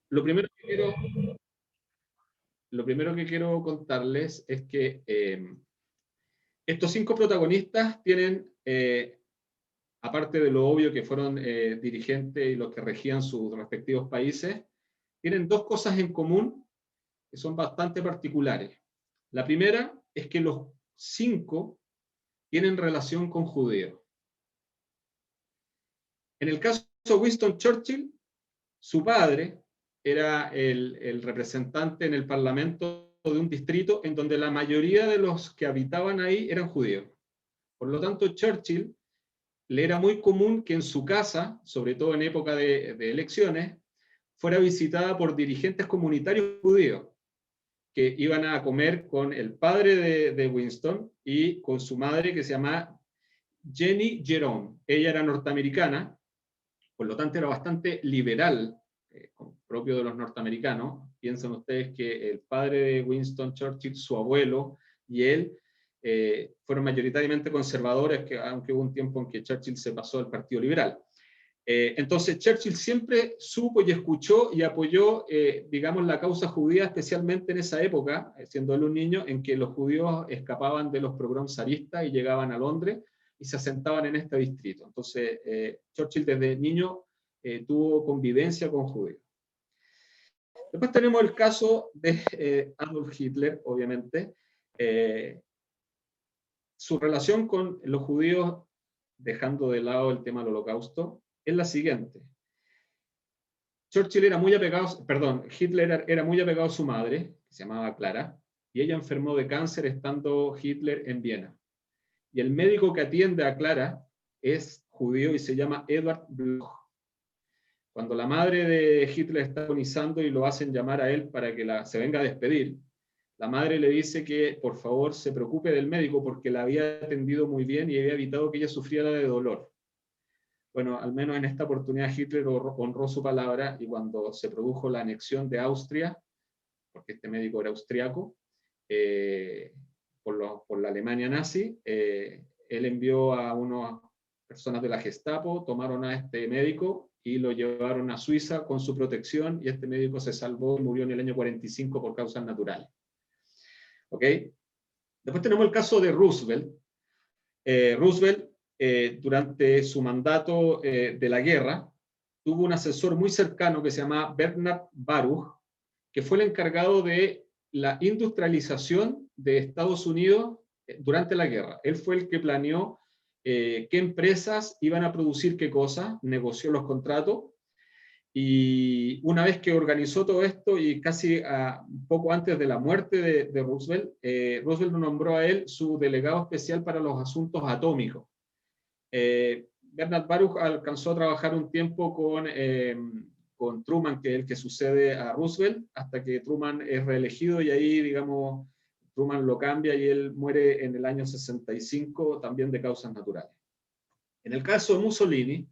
lo primero que quiero, lo primero que quiero contarles es que estos 5 protagonistas tienen, aparte de lo obvio que fueron dirigentes y los que regían sus respectivos países, tienen 2 cosas en común que son bastante particulares. La primera es que los 5 tienen relación con judíos. En el caso de Winston Churchill, su padre era el representante en el Parlamento de un distrito en donde la mayoría de los que habitaban ahí eran judíos. Por lo tanto, Churchill le era muy común que en su casa, sobre todo en época de elecciones, fuera visitada por dirigentes comunitarios judíos que iban a comer con el padre de Winston y con su madre, que se llama Jenny Jerome. Ella era norteamericana, por lo tanto era bastante liberal, propio de los norteamericanos. Piensen ustedes que el padre de Winston Churchill, su abuelo y él fueron mayoritariamente conservadores, aunque hubo un tiempo en que Churchill se pasó al Partido Liberal. Entonces Churchill siempre supo y escuchó y apoyó, digamos, la causa judía, especialmente en esa época, siendo él un niño, en que los judíos escapaban de los pogroms zaristas y llegaban a Londres y se asentaban en este distrito. Entonces Churchill desde niño tuvo convivencia con judíos. Después tenemos el caso de Adolf Hitler, obviamente. Su relación con los judíos, dejando de lado el tema del holocausto, es la siguiente. Churchill era muy apegado, perdón, Hitler era muy apegado a su madre, que se llamaba Clara, y ella enfermó de cáncer estando Hitler en Viena. Y el médico que atiende a Clara es judío y se llama Edward Bloch. Cuando la madre de Hitler está agonizando y lo hacen llamar a él para que se venga a despedir, la madre le dice que por favor se preocupe del médico porque la había atendido muy bien y había evitado que ella sufriera de dolor. Bueno, al menos en esta oportunidad Hitler honró su palabra y cuando se produjo la anexión de Austria, porque este médico era austriaco, por la Alemania nazi, él envió a unas personas de la Gestapo, tomaron a este médico y lo llevaron a Suiza con su protección y este médico se salvó y murió en el año 45 por causas naturales. ¿Ok? Después tenemos el caso de Roosevelt. Roosevelt, durante su mandato de la guerra, tuvo un asesor muy cercano que se llama Bernard Baruch, que fue el encargado de la industrialización de Estados Unidos durante la guerra. Él fue el que planeó qué empresas iban a producir qué cosas, negoció los contratos, y una vez que organizó todo esto y casi un poco antes de la muerte de Roosevelt, Roosevelt lo nombró a él su delegado especial para los asuntos atómicos. Bernard Baruch alcanzó a trabajar un tiempo con Truman, que es el que sucede a Roosevelt, hasta que Truman es reelegido y ahí, digamos, Truman lo cambia y él muere en el año 65 también de causas naturales. En el caso de Mussolini,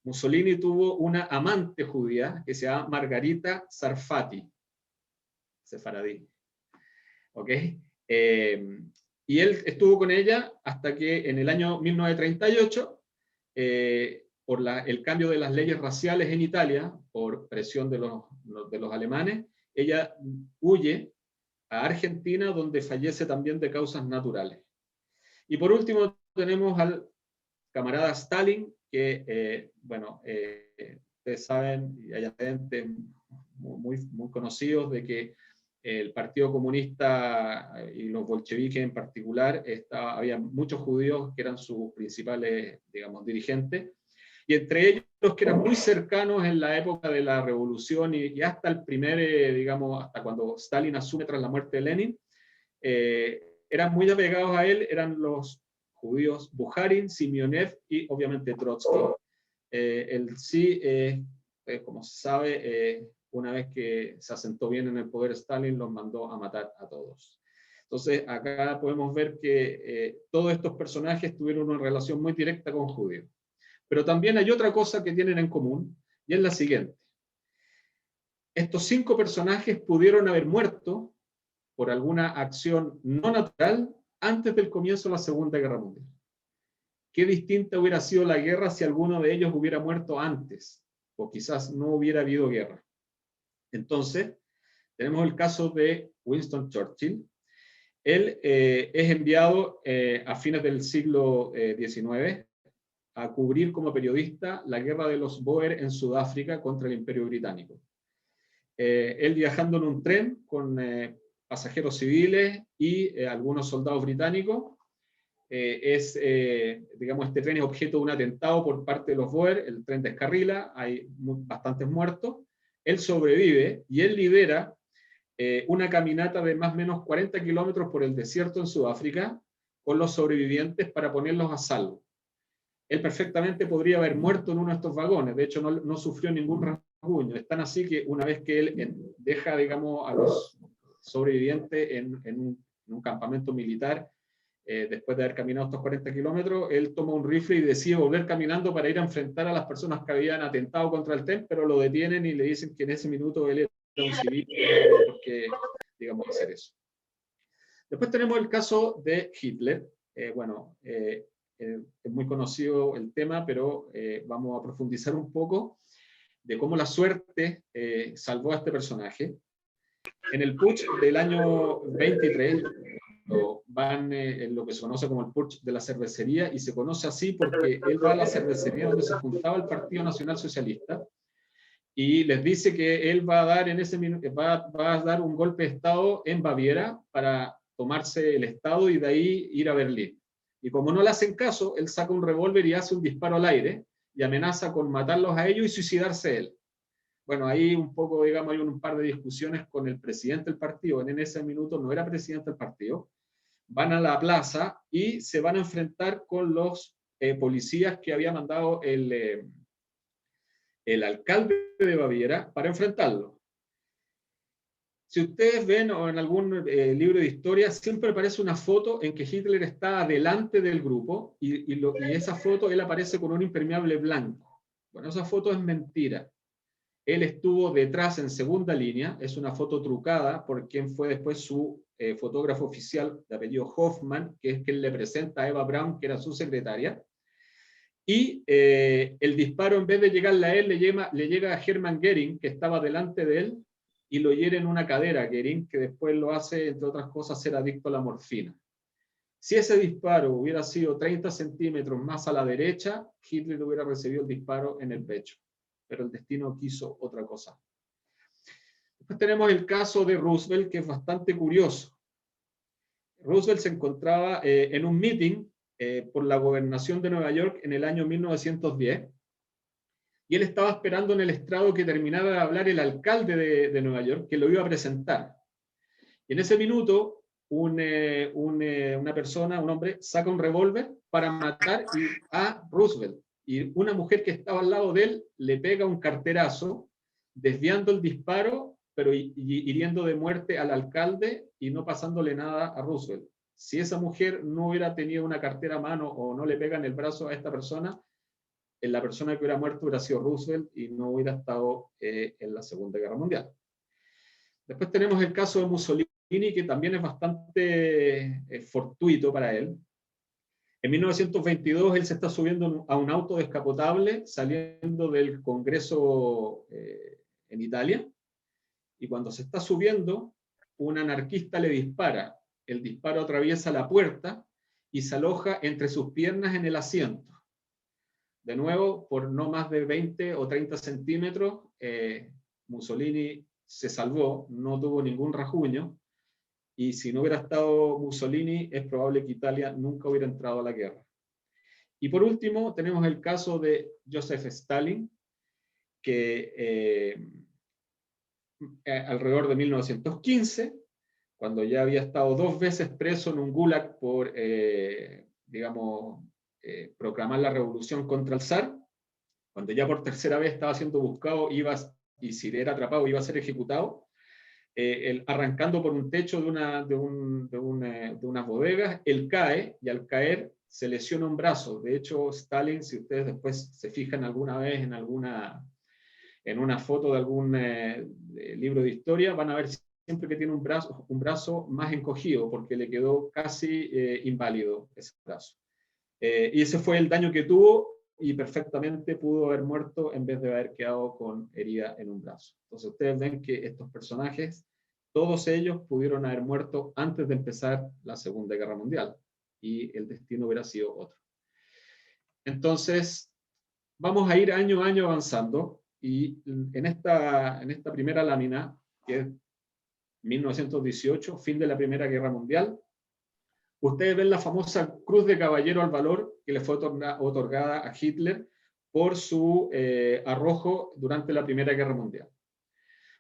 Mussolini tuvo una amante judía que se llama Margarita Sarfati, sefaradí. ¿Ok? Y él estuvo con ella hasta que en el año 1938, por el cambio de las leyes raciales en Italia, por presión de los alemanes, ella huye a Argentina, donde fallece también de causas naturales. Y por último tenemos al camarada Stalin, que, bueno, ustedes saben, y hay antecedentes muy conocidos de que el Partido Comunista y los bolcheviques en particular, había muchos judíos que eran sus principales, digamos, dirigentes, y entre ellos los que eran muy cercanos en la época de la revolución y hasta el primer, digamos, hasta cuando Stalin asume tras la muerte de Lenin, eran muy apegados a él, eran los judíos Bukharin, Simeonev y obviamente Trotsky. Él sí, como se sabe, una vez que se asentó bien en el poder Stalin, los mandó a matar a todos. Entonces, acá podemos ver que todos estos personajes tuvieron una relación muy directa con judíos. Pero también hay otra cosa que tienen en común, y es la siguiente. Estos 5 personajes pudieron haber muerto por alguna acción no natural antes del comienzo de la Segunda Guerra Mundial. Qué distinta hubiera sido la guerra si alguno de ellos hubiera muerto antes, o quizás no hubiera habido guerra. Entonces, tenemos el caso de Winston Churchill. Él es enviado a fines del siglo XIX a cubrir como periodista la guerra de los Boer en Sudáfrica contra el Imperio Británico. Él viajando en un tren con pasajeros civiles y algunos soldados británicos, digamos, este tren es objeto de un atentado por parte de los Boer, el tren descarrila, hay bastantes muertos, él sobrevive y él lidera una caminata de más o menos 40 kilómetros por el desierto en Sudáfrica con los sobrevivientes para ponerlos a salvo. Él perfectamente podría haber muerto en uno de estos vagones, de hecho no sufrió ningún rasguño, es tan así que una vez que él deja, digamos, a los sobrevivientes en un campamento militar, después de haber caminado estos 40 kilómetros, él toma un rifle y decide volver caminando para ir a enfrentar a las personas que habían atentado contra el tren, pero lo detienen y le dicen que en ese minuto él era un civil, porque, digamos, hacer eso. Después tenemos el caso de Hitler. Es muy conocido el tema, pero vamos a profundizar un poco de cómo la suerte salvó a este personaje. En el putsch del año 23, van en lo que se conoce como el putsch de la cervecería, y se conoce así porque él va a la cervecería donde se juntaba el Partido Nacional Socialista, y les dice que él va a dar en ese va a dar un golpe de Estado en Baviera para tomarse el Estado y de ahí ir a Berlín. Y como no le hacen caso, él saca un revólver y hace un disparo al aire y amenaza con matarlos a ellos y suicidarse él. Bueno, ahí un poco, digamos, hay un par de discusiones con el presidente del partido. En ese minuto no era presidente del partido. Van a la plaza y se van a enfrentar con los policías que había mandado el alcalde de Baviera para enfrentarlo. Si ustedes ven o en algún libro de historia, siempre aparece una foto en que Hitler está delante del grupo y esa foto él aparece con un impermeable blanco. Bueno, esa foto es mentira. Él estuvo detrás en segunda línea, es una foto trucada por quien fue después su fotógrafo oficial de apellido Hoffman, que es quien le presenta a Eva Braun, que era su secretaria. Y el disparo, en vez de llegarle a él, le llega a Hermann Göring, que estaba delante de él, y lo hiere en una cadera, Göring, que después lo hace, entre otras cosas, ser adicto a la morfina. Si ese disparo hubiera sido 30 centímetros más a la derecha, Hitler hubiera recibido el disparo en el pecho. Pero el destino quiso otra cosa. Después tenemos el caso de Roosevelt, que es bastante curioso. Roosevelt se encontraba en un meeting por la gobernación de Nueva York en el año 1910, y él estaba esperando en el estrado que terminara de hablar el alcalde de Nueva York, que lo iba a presentar. Y en ese minuto, una persona, un hombre, saca un revólver para matar a Roosevelt. Y una mujer que estaba al lado de él le pega un carterazo, desviando el disparo, pero hiriendo de muerte al alcalde y no pasándole nada a Roosevelt. Si esa mujer no hubiera tenido una cartera a mano o no le pega en el brazo a esta persona, la persona que hubiera muerto hubiera sido Roosevelt y no hubiera estado en la Segunda Guerra Mundial. Después tenemos el caso de Mussolini, que también es bastante fortuito para él. En 1922 él se está subiendo a un auto descapotable saliendo del Congreso en Italia, y cuando se está subiendo, un anarquista le dispara. El disparo atraviesa la puerta y se aloja entre sus piernas en el asiento. De nuevo, por no más de 20 o 30 centímetros, Mussolini se salvó, no tuvo ningún rasguño, y si no hubiera estado Mussolini, es probable que Italia nunca hubiera entrado a la guerra. Y por último, tenemos el caso de Joseph Stalin, que alrededor de 1915, cuando ya había estado 2 veces preso en un gulag por, digamos, proclamar la revolución contra el zar, cuando ya por tercera vez estaba siendo buscado, y si era atrapado iba a ser ejecutado, arrancando por un techo de unas bodegas, él cae, y al caer se lesiona un brazo. De hecho, Stalin, si ustedes después se fijan alguna vez en una foto de algún libro de historia, van a ver siempre que tiene un brazo más encogido, porque le quedó casi inválido ese brazo. Y ese fue el daño que tuvo, y perfectamente pudo haber muerto en vez de haber quedado con herida en un brazo. Entonces ustedes ven que estos personajes, todos ellos pudieron haber muerto antes de empezar la Segunda Guerra Mundial y el destino hubiera sido otro. Entonces, vamos a ir año a año avanzando y en esta primera lámina, que es 1918, fin de la Primera Guerra Mundial, ustedes ven la famosa Cruz de Caballero al Valor que le fue otorgada a Hitler por su arrojo durante la Primera Guerra Mundial.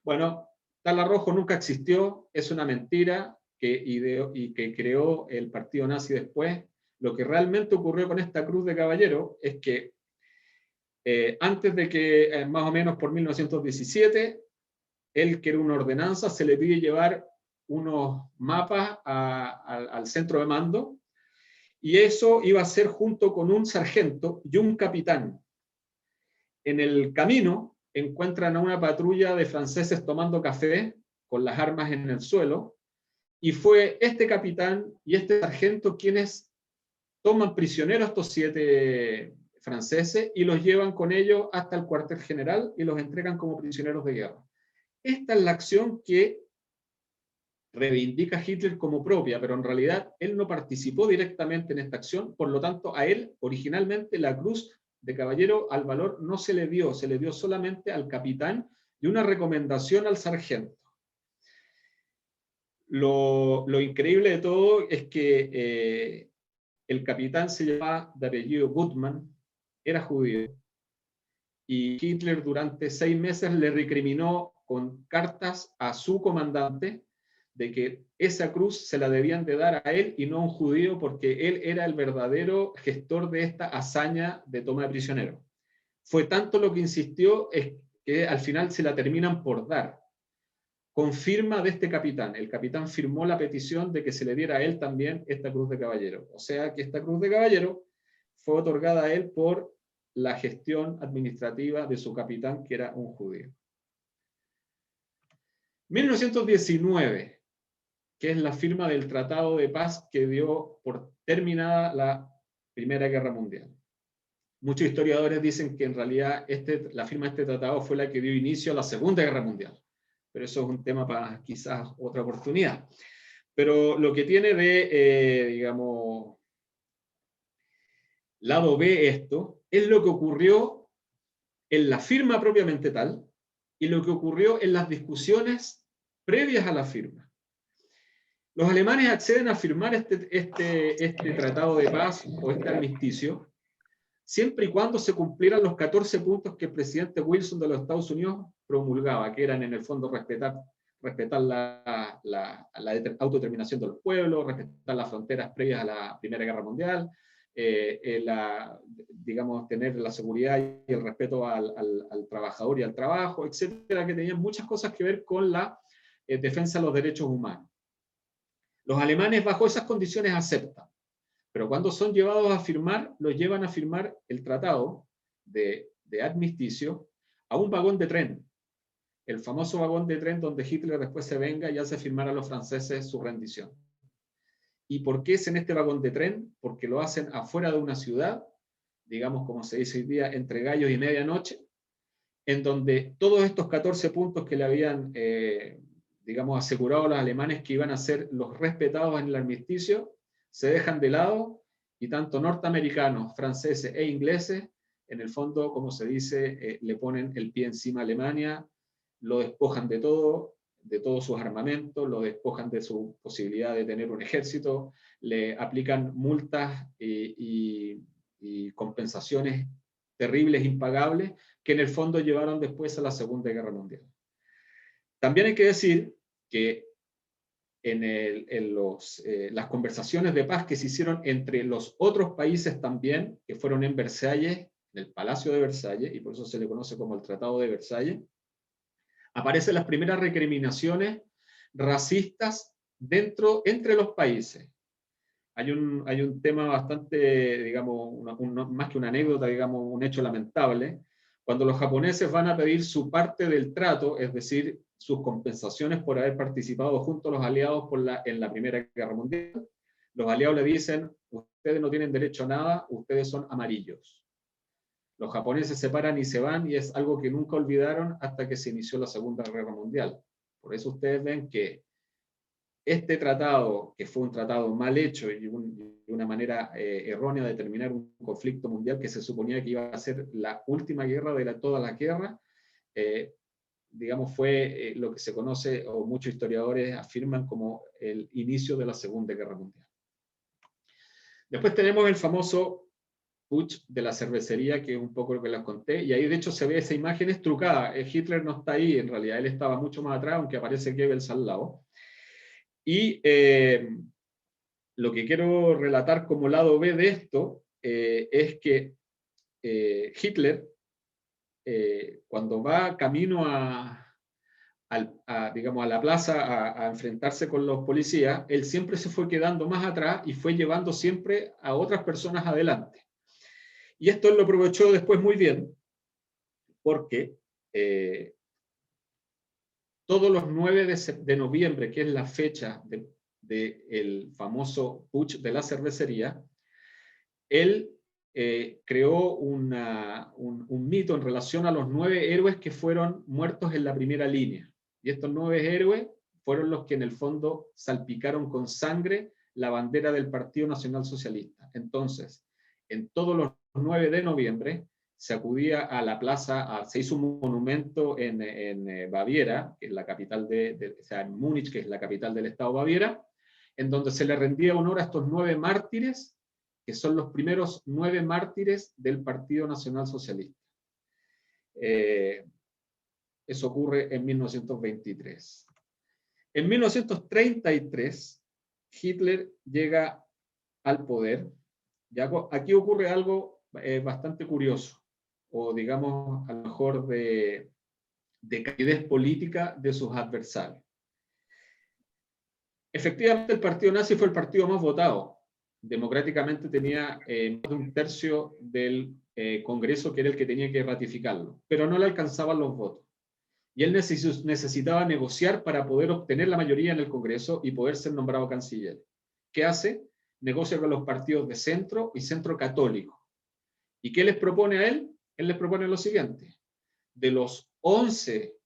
Bueno, tal arrojo nunca existió, es una mentira que ideó y que creó el partido nazi después. Lo que realmente ocurrió con esta Cruz de Caballero es que antes de que, más o menos por 1917, él, que era una ordenanza, se le pide llevar unos mapas al centro de mando, y eso iba a ser junto con un sargento y un capitán. En el camino encuentran a una patrulla de franceses tomando café con las armas en el suelo, y fue este capitán y este sargento quienes toman prisioneros a estos 7 franceses y los llevan con ellos hasta el cuartel general y los entregan como prisioneros de guerra. Esta es la acción que reivindica Hitler como propia, pero en realidad él no participó directamente en esta acción, por lo tanto a él originalmente la Cruz de Caballero al Valor no se le dio solamente al capitán y una recomendación al sargento. Lo increíble de todo es que el capitán se llamaba de apellido Gutmann, era judío, y Hitler durante 6 meses le recriminó con cartas a su comandante de que esa cruz se la debían de dar a él y no a un judío, porque él era el verdadero gestor de esta hazaña de toma de prisioneros. Fue tanto lo que insistió es que al final se la terminan por dar, con firma de este capitán. El capitán firmó la petición de que se le diera a él también esta Cruz de Caballero. O sea que esta Cruz de Caballero fue otorgada a él por la gestión administrativa de su capitán, que era un judío. 1919, que es la firma del Tratado de Paz que dio por terminada la Primera Guerra Mundial. Muchos historiadores dicen que en realidad la firma de este tratado fue la que dio inicio a la Segunda Guerra Mundial, pero eso es un tema para quizás otra oportunidad. Pero lo que tiene de, digamos, lado B esto, es lo que ocurrió en la firma propiamente tal y lo que ocurrió en las discusiones previas a la firma. Los alemanes acceden a firmar este tratado de paz o este armisticio siempre y cuando se cumplieran los 14 puntos que el presidente Wilson de los Estados Unidos promulgaba, que eran en el fondo respetar la autodeterminación de los pueblos, respetar las fronteras previas a la Primera Guerra Mundial, digamos, tener la seguridad y el respeto al trabajador y al trabajo, etcétera, que tenían muchas cosas que ver con la defensa de los derechos humanos. Los alemanes bajo esas condiciones aceptan, pero cuando son llevados a firmar, los llevan a firmar el tratado de armisticio a un vagón de tren, el famoso vagón de tren donde Hitler después se venga y hace firmar a los franceses su rendición. ¿Y por qué es en este vagón de tren? Porque lo hacen afuera de una ciudad, digamos como se dice hoy día, entre gallos y medianoche, en donde todos estos 14 puntos que le habían, digamos, asegurado a los alemanes que iban a ser los respetados en el armisticio, se dejan de lado y tanto norteamericanos, franceses e ingleses, en el fondo, como se dice, le ponen el pie encima a Alemania, lo despojan de todos sus armamentos, lo despojan de su posibilidad de tener un ejército, le aplican multas y compensaciones terribles, impagables, que en el fondo llevaron después a la Segunda Guerra Mundial. También hay que decir que en las conversaciones de paz que se hicieron entre los otros países también, que fueron en Versalles, en el Palacio de Versalles, y por eso se le conoce como el Tratado de Versalles, aparecen las primeras recriminaciones racistas entre los países. Hay un tema bastante, digamos, más que una anécdota, digamos, un hecho lamentable. Cuando los japoneses van a pedir su parte del trato, es decir, sus compensaciones por haber participado junto a los aliados en la Primera Guerra Mundial, los aliados le dicen: ustedes no tienen derecho a nada, ustedes son amarillos. Los japoneses se paran y se van, y es algo que nunca olvidaron hasta que se inició la Segunda Guerra Mundial. Por eso ustedes ven que este tratado, que fue un tratado mal hecho y una manera errónea de terminar un conflicto mundial que se suponía que iba a ser la última guerra de toda la guerra, digamos, fue lo que se conoce, o muchos historiadores afirman, como el inicio de la Segunda Guerra Mundial. Después tenemos el famoso putsch de la cervecería, que es un poco lo que les conté, y ahí de hecho se ve esa imagen es trucada. Hitler no está ahí, en realidad él estaba mucho más atrás, aunque aparece Goebbels al lado. Y lo que quiero relatar como lado B de esto es que Hitler, cuando va camino digamos, a la plaza a enfrentarse con los policías, él siempre se fue quedando más atrás y fue llevando siempre a otras personas adelante. Y esto él lo aprovechó después muy bien, porque todos los 9 de noviembre, que es la fecha del famoso putsch de la cervecería, él creó un mito en relación a los 9 héroes que fueron muertos en la primera línea. Y estos 9 héroes fueron los que en el fondo salpicaron con sangre la bandera del Partido Nacional Socialista. Entonces, en todos los 9 de noviembre se acudía a la plaza, se hizo un monumento en Baviera, que es la capital o sea, en Múnich, que es la capital del estado de Baviera, en donde se le rendía honor a estos 9 mártires, que son los primeros 9 mártires del Partido Nacional Socialista. Eso ocurre en 1923. En 1933, Hitler llega al poder. Aquí ocurre algo bastante curioso, o digamos, a lo mejor de calidez política de sus adversarios. Efectivamente, el partido nazi fue el partido más votado. Democráticamente tenía más de 1/3 del Congreso, que era el que tenía que ratificarlo, pero no le alcanzaban los votos. Y él necesitaba negociar para poder obtener la mayoría en el Congreso y poder ser nombrado canciller. ¿Qué hace? Negocia con los partidos de centro y centro católico. ¿Y qué les propone a él? Él les propone lo siguiente: de los 11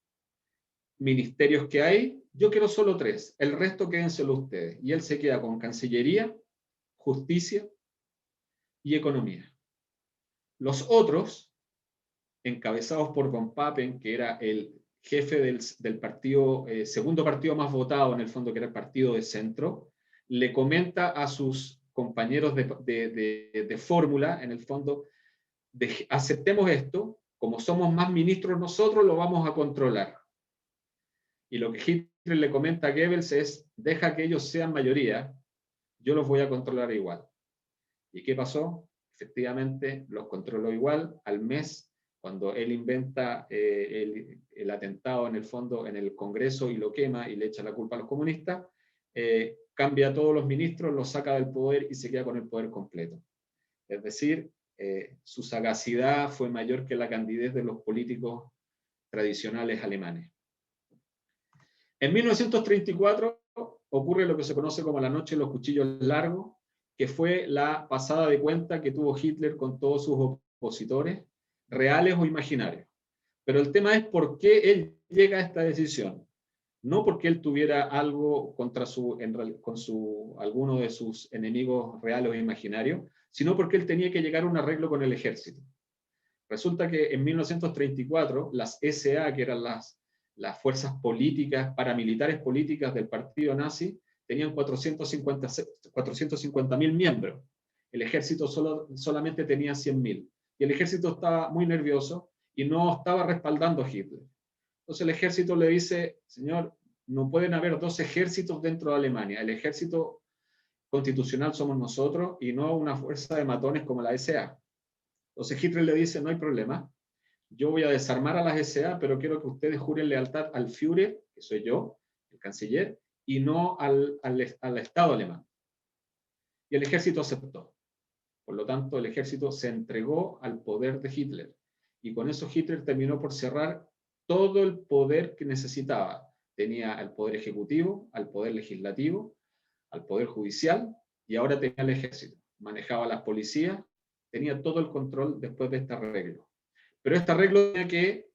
ministerios que hay, yo quiero solo 3, el resto quédenselo ustedes. Y él se queda con Cancillería, Justicia y Economía. Los otros, encabezados por von Papen, que era el jefe del partido, segundo partido más votado en el fondo, que era el partido de centro, le comenta a sus compañeros de fórmula, en el fondo, aceptemos esto, como somos más ministros nosotros, lo vamos a controlar. Y lo que Hitler le comenta a Goebbels es: deja que ellos sean mayoría, yo los voy a controlar igual. ¿Y qué pasó? Efectivamente, los controló igual. Al mes, cuando él inventa el atentado en el fondo en el Congreso y lo quema y le echa la culpa a los comunistas, cambia a todos los ministros, los saca del poder y se queda con el poder completo. Es decir, su sagacidad fue mayor que la candidez de los políticos tradicionales alemanes. En 1934 ocurre lo que se conoce como la Noche de los Cuchillos Largos, que fue la pasada de cuenta que tuvo Hitler con todos sus opositores, reales o imaginarios. Pero el tema es por qué él llega a esta decisión. No porque él tuviera algo contra alguno de sus enemigos reales o imaginarios, sino porque él tenía que llegar a un arreglo con el ejército. Resulta que en 1934 las SA, que eran las fuerzas políticas, paramilitares políticas del partido nazi, tenían 450.000 miembros. El ejército solamente tenía 100.000. Y el ejército estaba muy nervioso y no estaba respaldando a Hitler. Entonces el ejército le dice: señor, no pueden haber 2 ejércitos dentro de Alemania. El ejército constitucional somos nosotros y no una fuerza de matones como la SA. Entonces Hitler le dice: no hay problema, yo voy a desarmar a las SA, pero quiero que ustedes juren lealtad al Führer, que soy yo, el canciller, y no al Estado alemán. Y el ejército aceptó. Por lo tanto, el ejército se entregó al poder de Hitler. Y con eso Hitler terminó por cerrar todo el poder que necesitaba. Tenía al poder ejecutivo, al poder legislativo, al poder judicial, y ahora tenía el ejército. Manejaba las policías tenía todo el control después de este arreglo. Pero este arreglo tenía que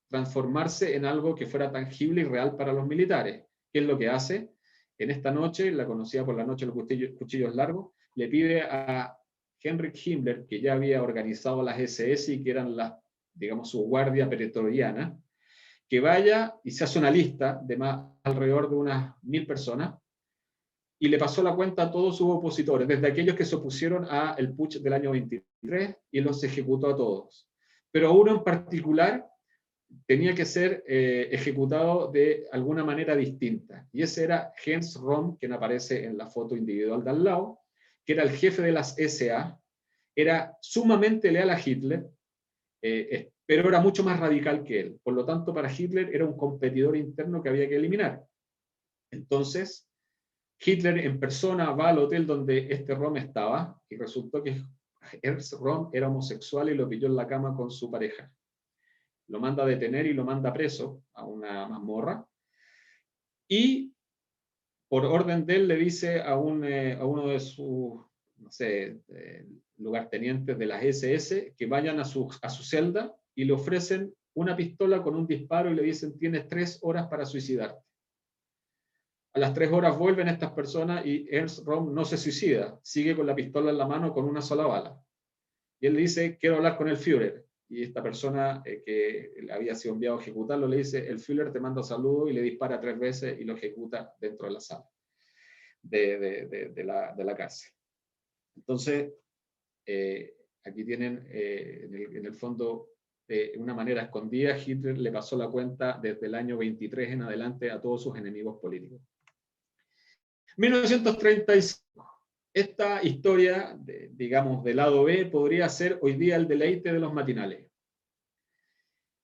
transformarse en algo que fuera tangible y real para los militares. ¿Qué es lo que hace? En esta noche, la conocida por la noche de los cuchillos largos, le pide a Heinrich Himmler, que ya había organizado las SS y que eran digamos, su guardia pretoriana, que vaya y se hace una lista de alrededor de unas 1000 personas, y le pasó la cuenta a todos sus opositores, desde aquellos que se opusieron al putsch del año 23, y los ejecutó a todos. Pero uno en particular tenía que ser ejecutado de alguna manera distinta, y ese era Heinz Röhm, quien aparece en la foto individual de al lado, que era el jefe de las SA, era sumamente leal a Hitler, pero era mucho más radical que él. Por lo tanto, para Hitler era un competidor interno que había que eliminar. Entonces, Hitler en persona va al hotel donde este Röhm estaba, y resultó que Ernst Röhm era homosexual y lo pilló en la cama con su pareja. Lo manda a detener y lo manda preso a una mazmorra, y por orden de él le dice a uno de sus, no sé, lugartenientes de las SS que vayan a su celda y le ofrecen una pistola con un disparo y le dicen: tienes 3 horas para suicidarte. A las 3 horas vuelven estas personas y Ernst Röhm no se suicida, sigue con la pistola en la mano con una sola bala. Y él le dice: quiero hablar con el Führer. Y esta persona que había sido enviado a ejecutarlo le dice: el Führer te manda saludo, y le dispara 3 veces y lo ejecuta dentro de la sala de la cárcel. Entonces, aquí tienen en el fondo, de una manera escondida, Hitler le pasó la cuenta desde el año 23 en adelante a todos sus enemigos políticos. 1935. Esta historia, digamos, del lado B, podría ser hoy día el deleite de los matinales.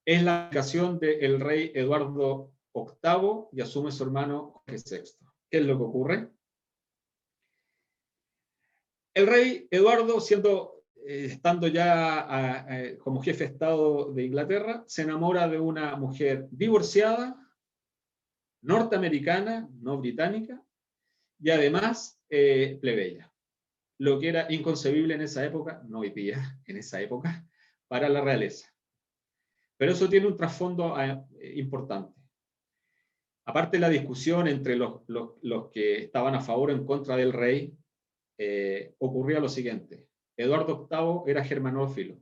Es la abdicación del rey Eduardo VIII y asume su hermano Jorge VI. ¿Qué es lo que ocurre? El rey Eduardo, estando ya como jefe de Estado de Inglaterra, se enamora de una mujer divorciada, norteamericana, no británica, y además plebeya. Lo que era inconcebible en esa época, no hoy día, en esa época, para la realeza. Pero eso tiene un trasfondo importante. Aparte de la discusión entre los que estaban a favor o en contra del rey, ocurría lo siguiente. Eduardo VIII era germanófilo.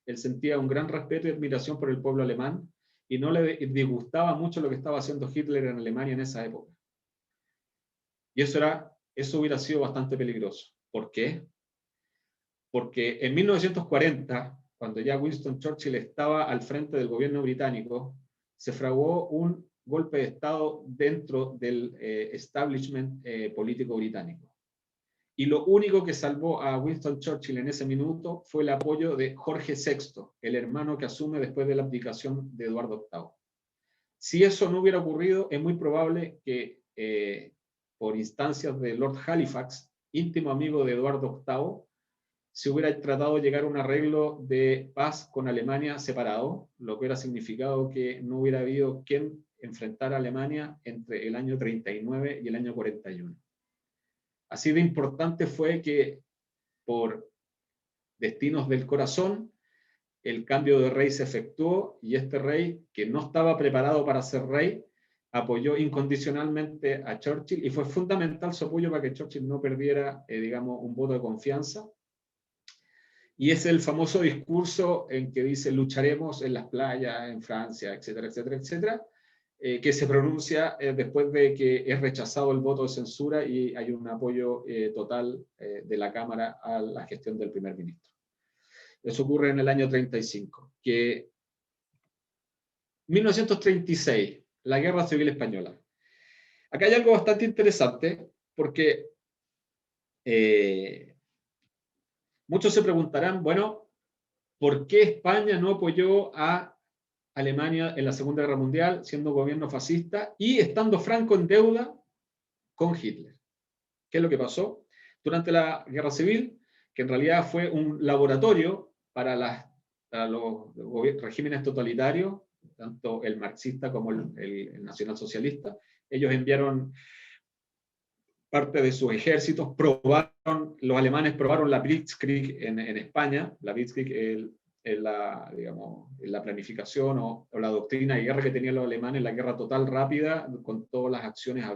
Él sentía un gran respeto y admiración por el pueblo alemán, y no le disgustaba mucho lo que estaba haciendo Hitler en Alemania en esa época. Y eso hubiera sido bastante peligroso. ¿Por qué? Porque en 1940, cuando ya Winston Churchill estaba al frente del gobierno británico, se fraguó un golpe de Estado dentro del establishment político británico. Y lo único que salvó a Winston Churchill en ese minuto fue el apoyo de Jorge VI, el hermano que asume después de la abdicación de Eduardo VIII. Si eso no hubiera ocurrido, es muy probable que por instancias de Lord Halifax, íntimo amigo de Eduardo VIII, se hubiera tratado de llegar a un arreglo de paz con Alemania separado, lo que hubiera significado que no hubiera habido quien enfrentara a Alemania entre el año 39 y el año 41. Así de importante fue que, por destinos del corazón, el cambio de rey se efectuó, y este rey, que no estaba preparado para ser rey, apoyó incondicionalmente a Churchill, y fue fundamental su apoyo para que Churchill no perdiera, digamos, un voto de confianza. Y es el famoso discurso en que dice: lucharemos en las playas, en Francia, etcétera, etcétera, etcétera, que se pronuncia después de que es rechazado el voto de censura y hay un apoyo total de la Cámara a la gestión del primer ministro. Eso ocurre en el año 35. 1936, la Guerra Civil Española. Acá hay algo bastante interesante, porque muchos se preguntarán, bueno, ¿por qué España no apoyó a Alemania en la Segunda Guerra Mundial, siendo gobierno fascista y estando Franco en deuda con Hitler? ¿Qué es lo que pasó? Durante la Guerra Civil, que en realidad fue un laboratorio para los regímenes totalitarios, tanto el marxista como el nacionalsocialista, ellos enviaron parte de sus ejércitos, los alemanes probaron la Blitzkrieg en España. La Blitzkrieg es la, digamos, la planificación o la doctrina de guerra que tenían los alemanes, la guerra total rápida, con todas las acciones,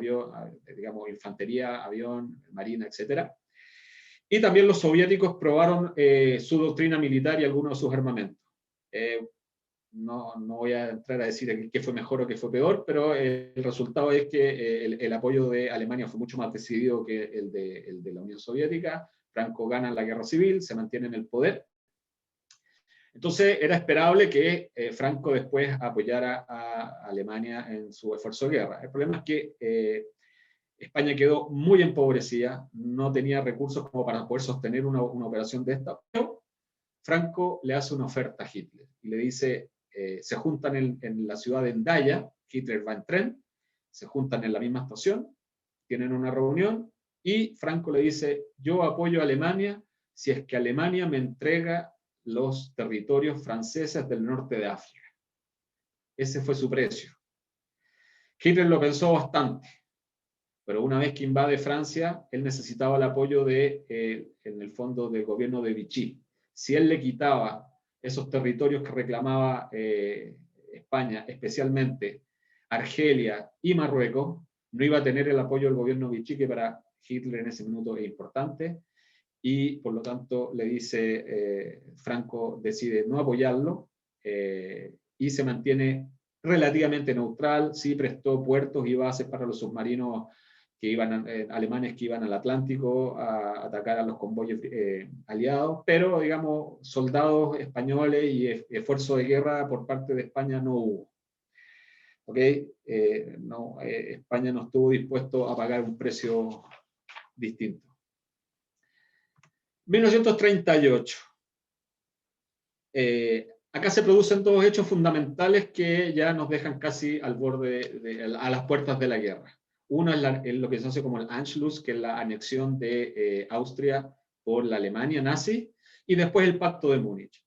digamos, infantería, avión, marina, etc. Y también los soviéticos probaron su doctrina militar y algunos de sus armamentos. No voy a entrar a decir qué fue mejor o qué fue peor, pero el resultado es que el apoyo de Alemania fue mucho más decidido que el de la Unión Soviética. Franco gana la guerra civil, se mantiene en el poder. Entonces era esperable que Franco después apoyara a Alemania en su esfuerzo de guerra. El problema es que España quedó muy empobrecida, no tenía recursos como para poder sostener una operación de esta, pero Franco le hace una oferta a Hitler y le dice, se juntan en la ciudad de Endaya, Hitler va en tren, se juntan en la misma estación, tienen una reunión y Franco le dice, yo apoyo a Alemania si es que Alemania me entrega los territorios franceses del norte de África. Ese fue su precio. Hitler lo pensó bastante, pero una vez que invade Francia, él necesitaba el apoyo en el fondo del gobierno de Vichy. Si él le quitaba esos territorios que reclamaba España, especialmente Argelia y Marruecos, no iba a tener el apoyo del gobierno Vichy, que para Hitler en ese minuto es importante, y por lo tanto le dice, Franco decide no apoyarlo, y se mantiene relativamente neutral, sí prestó puertos y bases para los submarinos que iban alemanes que iban al Atlántico a atacar a los convoyes aliados, pero digamos soldados españoles y esfuerzo de guerra por parte de España no hubo. ¿Okay? España no estuvo dispuesto a pagar un precio distinto. 1938. Acá se producen dos hechos fundamentales que ya nos dejan casi al borde, a las puertas de la guerra. Uno es lo que se hace como el Anschluss, que es la anexión de Austria por la Alemania nazi, y después el Pacto de Múnich.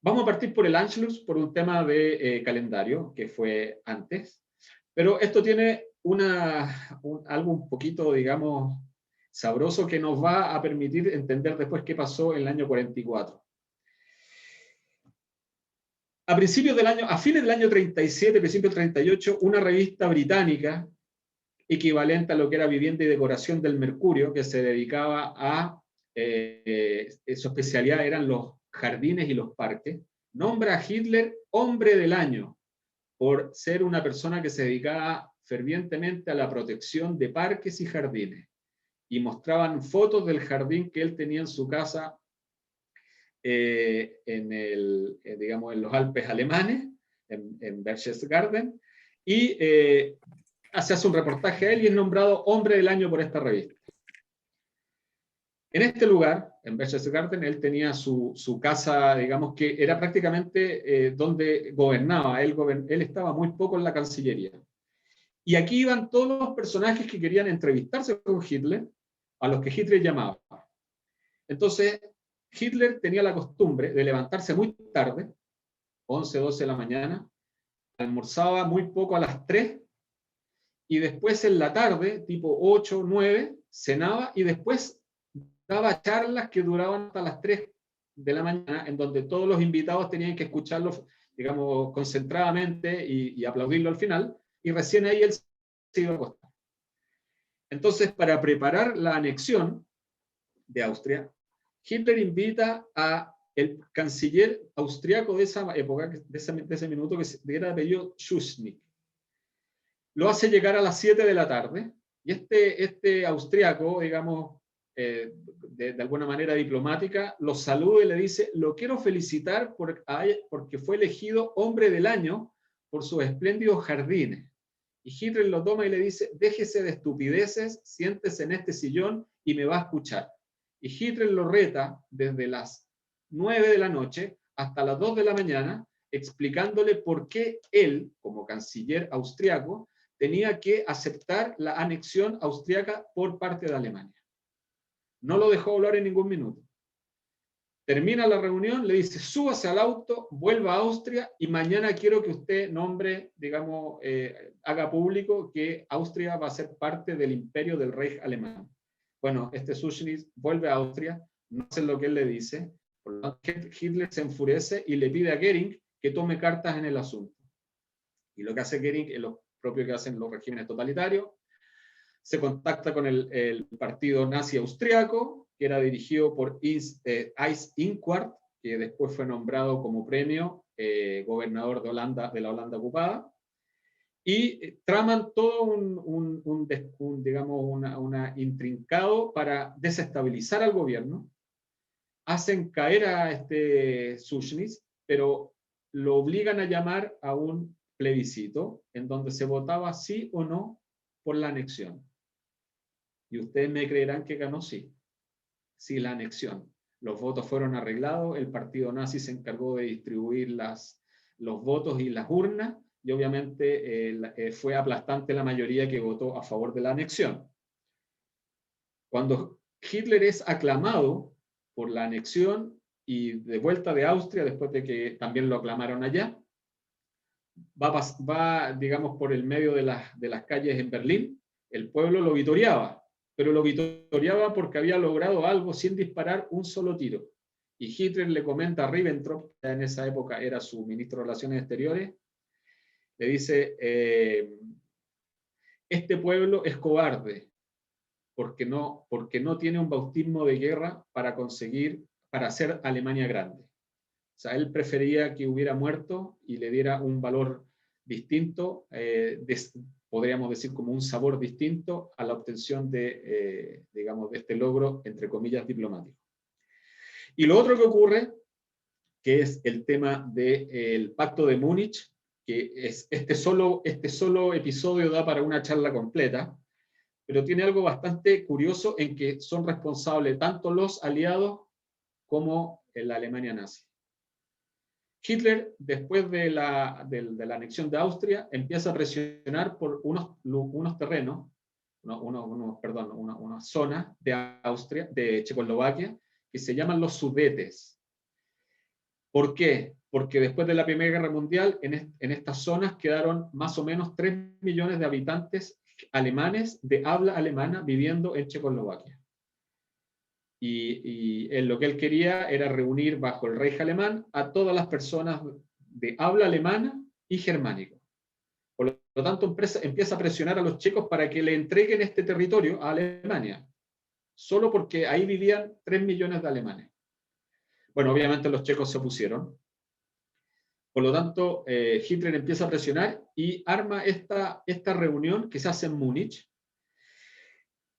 Vamos a partir por el Anschluss, por un tema de calendario, que fue antes, pero esto tiene algo un poquito, digamos, sabroso que nos va a permitir entender después qué pasó en el año 44. A fines del año 37, principios del 38, una revista británica, equivalente a lo que era Vivienda y Decoración del Mercurio, que se dedicaba a, su especialidad eran los jardines y los parques, nombra a Hitler hombre del año, por ser una persona que se dedicaba fervientemente a la protección de parques y jardines. Y mostraban fotos del jardín que él tenía en su casa digamos, en los Alpes alemanes, en Berchtesgaden, y se hace un reportaje a él y es nombrado hombre del año por esta revista. En este lugar, en Berchtesgaden, él tenía su casa, digamos que era prácticamente donde gobernaba. Él estaba muy poco en la Cancillería. Y aquí iban todos los personajes que querían entrevistarse con Hitler, a los que Hitler llamaba. Entonces, Hitler tenía la costumbre de levantarse muy tarde, 11, 12 de la mañana, almorzaba muy poco a las 3, y después en la tarde, tipo 8, 9, cenaba y después daba charlas que duraban hasta las 3 de la mañana, en donde todos los invitados tenían que escucharlo, digamos, concentradamente y aplaudirlo al final, y recién ahí él se iba a acostar. Entonces, para preparar la anexión de Austria, Hitler invita a el canciller austriaco de esa época, de ese minuto, que era de apellido Schuschnigg. Lo hace llegar a las 7 de la tarde, y este austriaco, digamos, de alguna manera diplomática, lo saluda y le dice, lo quiero felicitar porque fue elegido hombre del año por sus espléndidos jardines. Y Hitler lo toma y le dice, déjese de estupideces, siéntese en este sillón y me va a escuchar. Y Hitler lo reta desde las 9 de la noche hasta las 2 de la mañana, explicándole por qué él, como canciller austriaco, tenía que aceptar la anexión austriaca por parte de Alemania. No lo dejó hablar en ningún minuto. Termina la reunión, le dice, súbase al auto, vuelva a Austria y mañana quiero que usted nombre, digamos, haga público que Austria va a ser parte del imperio del Reich alemán. Bueno, este Suschnitz vuelve a Austria, no hace lo que él le dice, por lo tanto Hitler se enfurece y le pide a Goering que tome cartas en el asunto. Y lo que hace Goering es lo propio que hacen los regímenes totalitarios, se contacta con el partido nazi austriaco, que era dirigido por Heinz Inquart, que después fue nombrado como premio gobernador de Holanda, de la Holanda ocupada, y traman todo digamos, una intrincado para desestabilizar al gobierno, hacen caer a este Suschnitz, pero lo obligan a llamar a un plebiscito en donde se votaba sí o no por la anexión. Y ustedes me creerán que ganó sí. Sí, la anexión. Los votos fueron arreglados, el partido nazi se encargó de distribuir los votos y las urnas, y obviamente fue aplastante la mayoría que votó a favor de la anexión. Cuando Hitler es aclamado por la anexión y de vuelta de Austria, después de que también lo aclamaron allá, va digamos, por el medio de las calles en Berlín, el pueblo lo vitoreaba, pero lo vitoreaba porque había logrado algo sin disparar un solo tiro. Y Hitler le comenta a Ribbentrop, que en esa época era su ministro de Relaciones Exteriores, le dice, este pueblo es cobarde, porque no tiene un bautismo de guerra para hacer Alemania grande. O sea, él prefería que hubiera muerto y le diera un valor distinto, podríamos decir como un sabor distinto a la obtención digamos, de este logro, entre comillas, diplomático. Y lo otro que ocurre, que es el tema del Pacto de Múnich, que es este solo episodio da para una charla completa, pero tiene algo bastante curioso en que son responsables tanto los aliados como la Alemania nazi. Hitler, después de la anexión de Austria, empieza a presionar por unos terrenos, unas zonas de Austria, de Checoslovaquia, que se llaman los Sudetes. ¿Por qué? Porque después de la Primera Guerra Mundial, en estas zonas quedaron más o menos 3 millones de habitantes alemanes de habla alemana viviendo en Checoslovaquia. Y lo que él quería era reunir bajo el Reich alemán a todas las personas de habla alemana y germánico. Por lo tanto, empieza a presionar a los checos para que le entreguen este territorio a Alemania, solo porque ahí vivían 3 millones de alemanes. Bueno, obviamente los checos se opusieron. Por lo tanto, Hitler empieza a presionar y arma esta reunión que se hace en Múnich,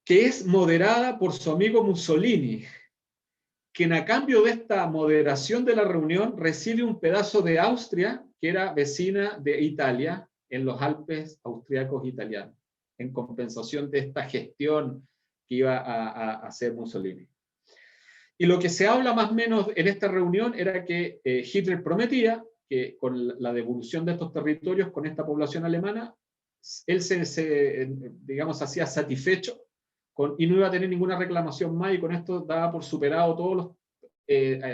que es moderada por su amigo Mussolini, quien a cambio de esta moderación de la reunión recibe un pedazo de Austria, que era vecina de Italia, en los Alpes austriacos italianos, en compensación de esta gestión que iba a hacer Mussolini. Y lo que se habla más o menos en esta reunión era que Hitler prometía que con la devolución de estos territorios con esta población alemana, él digamos, hacía satisfecho y no iba a tener ninguna reclamación más, y con esto daba por superado todos los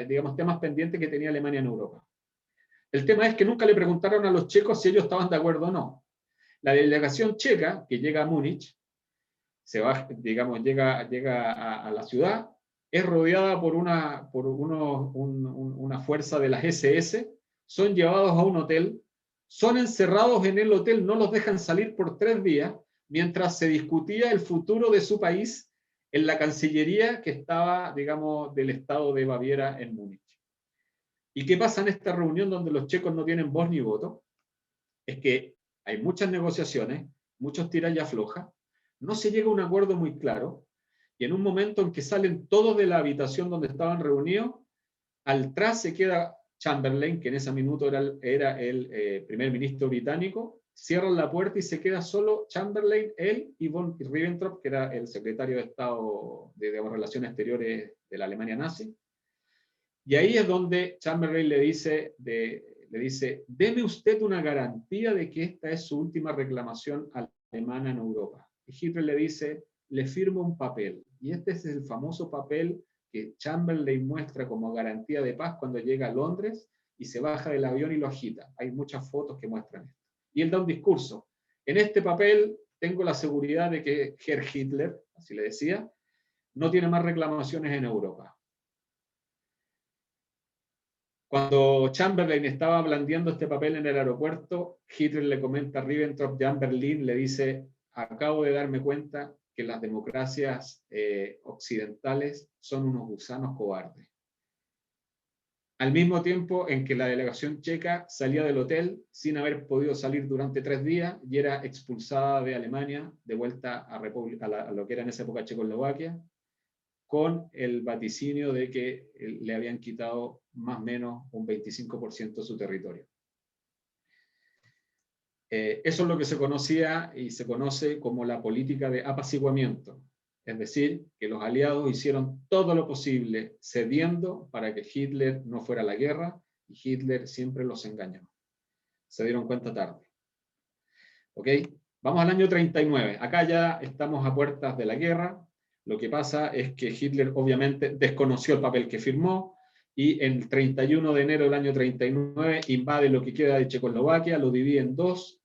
digamos, temas pendientes que tenía Alemania en Europa. El tema es que nunca le preguntaron a los checos si ellos estaban de acuerdo o no. La delegación checa que llega a Múnich, digamos, llega a la ciudad, es rodeada por una fuerza de las SS, son llevados a un hotel, son encerrados en el hotel, no los dejan salir por 3 días, mientras se discutía el futuro de su país en la Cancillería que estaba, digamos, del estado de Baviera en Múnich. ¿Y qué pasa en esta reunión donde los checos no tienen voz ni voto? Es que hay muchas negociaciones, muchos tiras y aflojas, no se llega a un acuerdo muy claro, y en un momento en que salen todos de la habitación donde estaban reunidos, al tras se queda Chamberlain, que en ese minuto era el primer ministro británico, cierran la puerta y se queda solo Chamberlain, él y von Ribbentrop, que era el secretario de Estado de Relaciones Exteriores de la Alemania nazi. Y ahí es donde Chamberlain le dice, deme usted una garantía de que esta es su última reclamación alemana en Europa. Y Hitler le dice, le firmo un papel. Y este es el famoso papel que Chamberlain muestra como garantía de paz cuando llega a Londres y se baja del avión y lo agita. Hay muchas fotos que muestran esto. Y él da un discurso. En este papel tengo la seguridad de que Herr Hitler, así le decía, no tiene más reclamaciones en Europa. Cuando Chamberlain estaba blandiendo este papel en el aeropuerto, Hitler le comenta a Ribbentrop, ya en Berlín, le dice, acabo de darme cuenta que las democracias occidentales son unos gusanos cobardes. Al mismo tiempo en que la delegación checa salía del hotel sin haber podido salir durante 3 días y era expulsada de Alemania, de vuelta a lo que era en esa época Checoslovaquia, con el vaticinio de que le habían quitado más o menos un 25% de su territorio. Eso es lo que se conocía y se conoce como la política de apaciguamiento. Es decir, que los aliados hicieron todo lo posible cediendo para que Hitler no fuera a la guerra, y Hitler siempre los engañó. Se dieron cuenta tarde. ¿Ok? Vamos al año 39. Acá ya estamos a puertas de la guerra. Lo que pasa es que Hitler obviamente desconoció el papel que firmó y el 31 de enero del año 39 invade lo que queda de Checoslovaquia, lo divide en dos,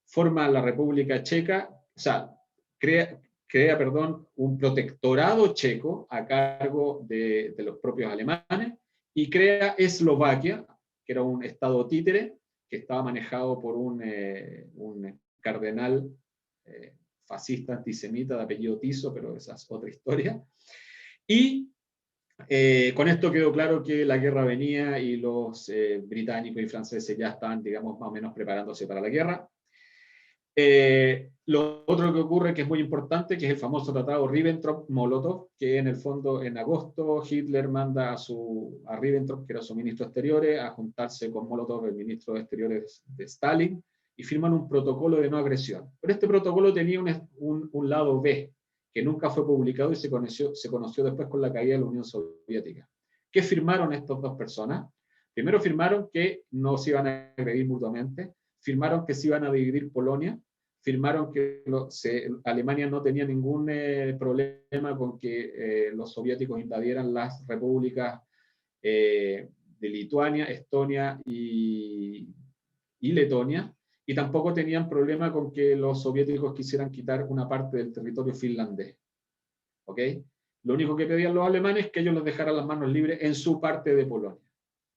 forma la República Checa, o sea, crea un protectorado checo a cargo de los propios alemanes y crea Eslovaquia, que era un estado títere que estaba manejado por un cardenal fascista antisemita de apellido Tiso, pero esa es otra historia. Y con esto quedó claro que la guerra venía y los británicos y franceses ya estaban, digamos, más o menos preparándose para la guerra. Lo otro que ocurre, que es muy importante, que es el famoso tratado Ribbentrop-Molotov, que en el fondo en agosto Hitler manda a Ribbentrop, que era su ministro de Exteriores, a juntarse con Molotov, el ministro de Exteriores de Stalin, y firman un protocolo de no agresión. Pero este protocolo tenía un lado B, que nunca fue publicado y se conoció después con la caída de la Unión Soviética. ¿Qué firmaron estas dos personas? Primero firmaron que no se iban a agredir mutuamente, firmaron que se iban a dividir Polonia, firmaron que Alemania no tenía ningún problema con que los soviéticos invadieran las repúblicas de Lituania, Estonia y Letonia, y tampoco tenían problema con que los soviéticos quisieran quitar una parte del territorio finlandés. ¿Ok? Lo único que pedían los alemanes es que ellos los dejaran las manos libres en su parte de Polonia.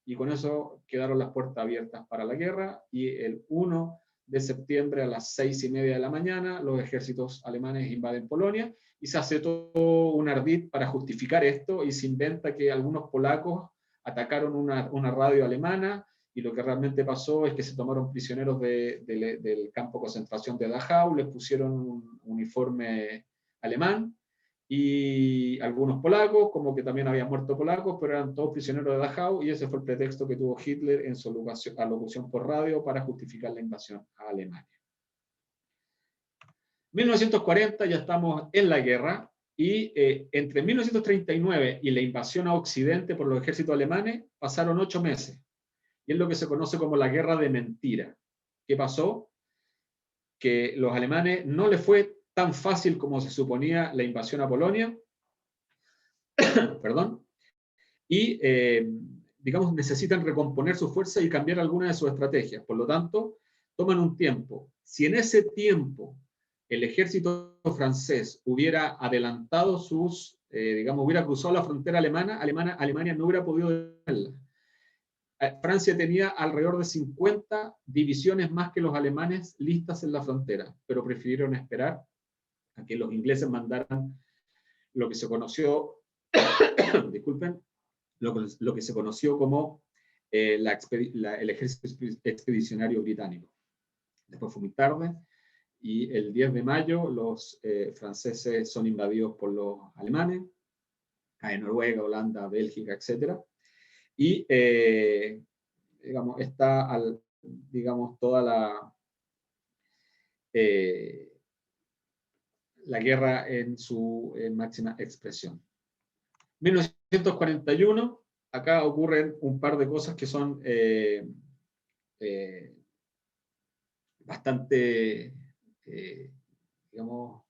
Y con eso quedaron las puertas abiertas para la guerra, y el 1 de septiembre a las 6:30 de la mañana los ejércitos alemanes invaden Polonia, y se hace todo un ardid para justificar esto, y se inventa que algunos polacos atacaron una radio alemana, y lo que realmente pasó es que se tomaron prisioneros del campo de concentración de Dachau, les pusieron un uniforme alemán, y algunos polacos, como que también habían muerto polacos, pero eran todos prisioneros de Dachau, y ese fue el pretexto que tuvo Hitler en su alocución por radio para justificar la invasión a Alemania. 1940 ya estamos en la guerra, y entre 1939 y la invasión a Occidente por los ejércitos alemanes pasaron 8 meses, y es lo que se conoce como la guerra de mentira. ¿Qué pasó? Que los alemanes no les fue tan fácil como se suponía la invasión a Polonia, perdón, y digamos necesitan recomponer su fuerza y cambiar algunas de sus estrategias. Por lo tanto, toman un tiempo. Si en ese tiempo el ejército francés hubiera adelantado hubiera cruzado la frontera alemana, Alemania no hubiera podido detenerla. Francia tenía alrededor de 50 divisiones más que los alemanes listas en la frontera, pero prefirieron esperar a que los ingleses mandaran lo que se conoció, disculpen, lo que se conoció como el ejército expedicionario británico. Después fue muy tarde, y el 10 de mayo los franceses son invadidos por los alemanes, cae Noruega, Holanda, Bélgica, etc. Y digamos, está toda la guerra en su máxima expresión. 1941, acá ocurren un par de cosas que son bastante, digamos,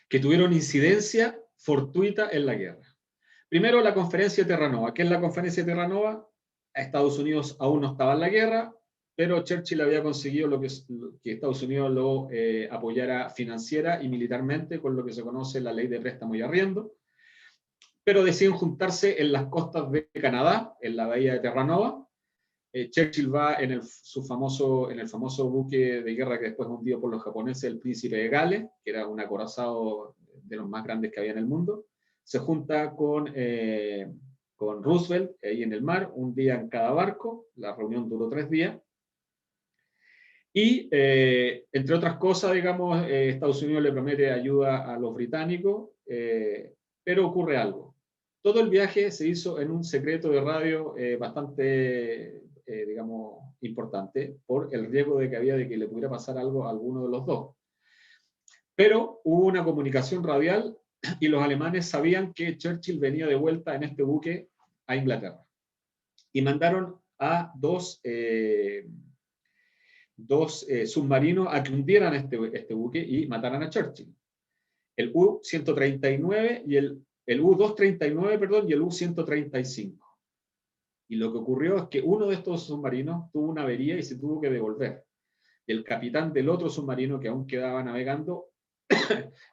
que tuvieron incidencia fortuita en la guerra. Primero, la conferencia de Terranova. ¿Qué es la conferencia de Terranova? Estados Unidos aún no estaba en la guerra, pero Churchill había conseguido que Estados Unidos lo apoyara financiera y militarmente con lo que se conoce la ley de préstamo y arriendo, pero deciden juntarse en las costas de Canadá, en la bahía de Terranova. Churchill va en el famoso buque de guerra que después hundido por los japoneses, el Príncipe de Gales, que era un acorazado de los más grandes que había en el mundo. Se junta con Roosevelt ahí en el mar, un día en cada barco. La reunión duró 3 días. Y, entre otras cosas, digamos, Estados Unidos le promete ayuda a los británicos, pero ocurre algo. Todo el viaje se hizo en un secreto de radio bastante, digamos, importante, por el riesgo de que había de que le pudiera pasar algo a alguno de los dos. Pero hubo una comunicación radial y los alemanes sabían que Churchill venía de vuelta en este buque a Inglaterra. Y mandaron a dos submarinos a que hundieran este buque y mataran a Churchill. El U-139 y el U-239, perdón, y el U-135. Y lo que ocurrió es que uno de estos submarinos tuvo una avería y se tuvo que devolver. El capitán del otro submarino, que aún quedaba navegando,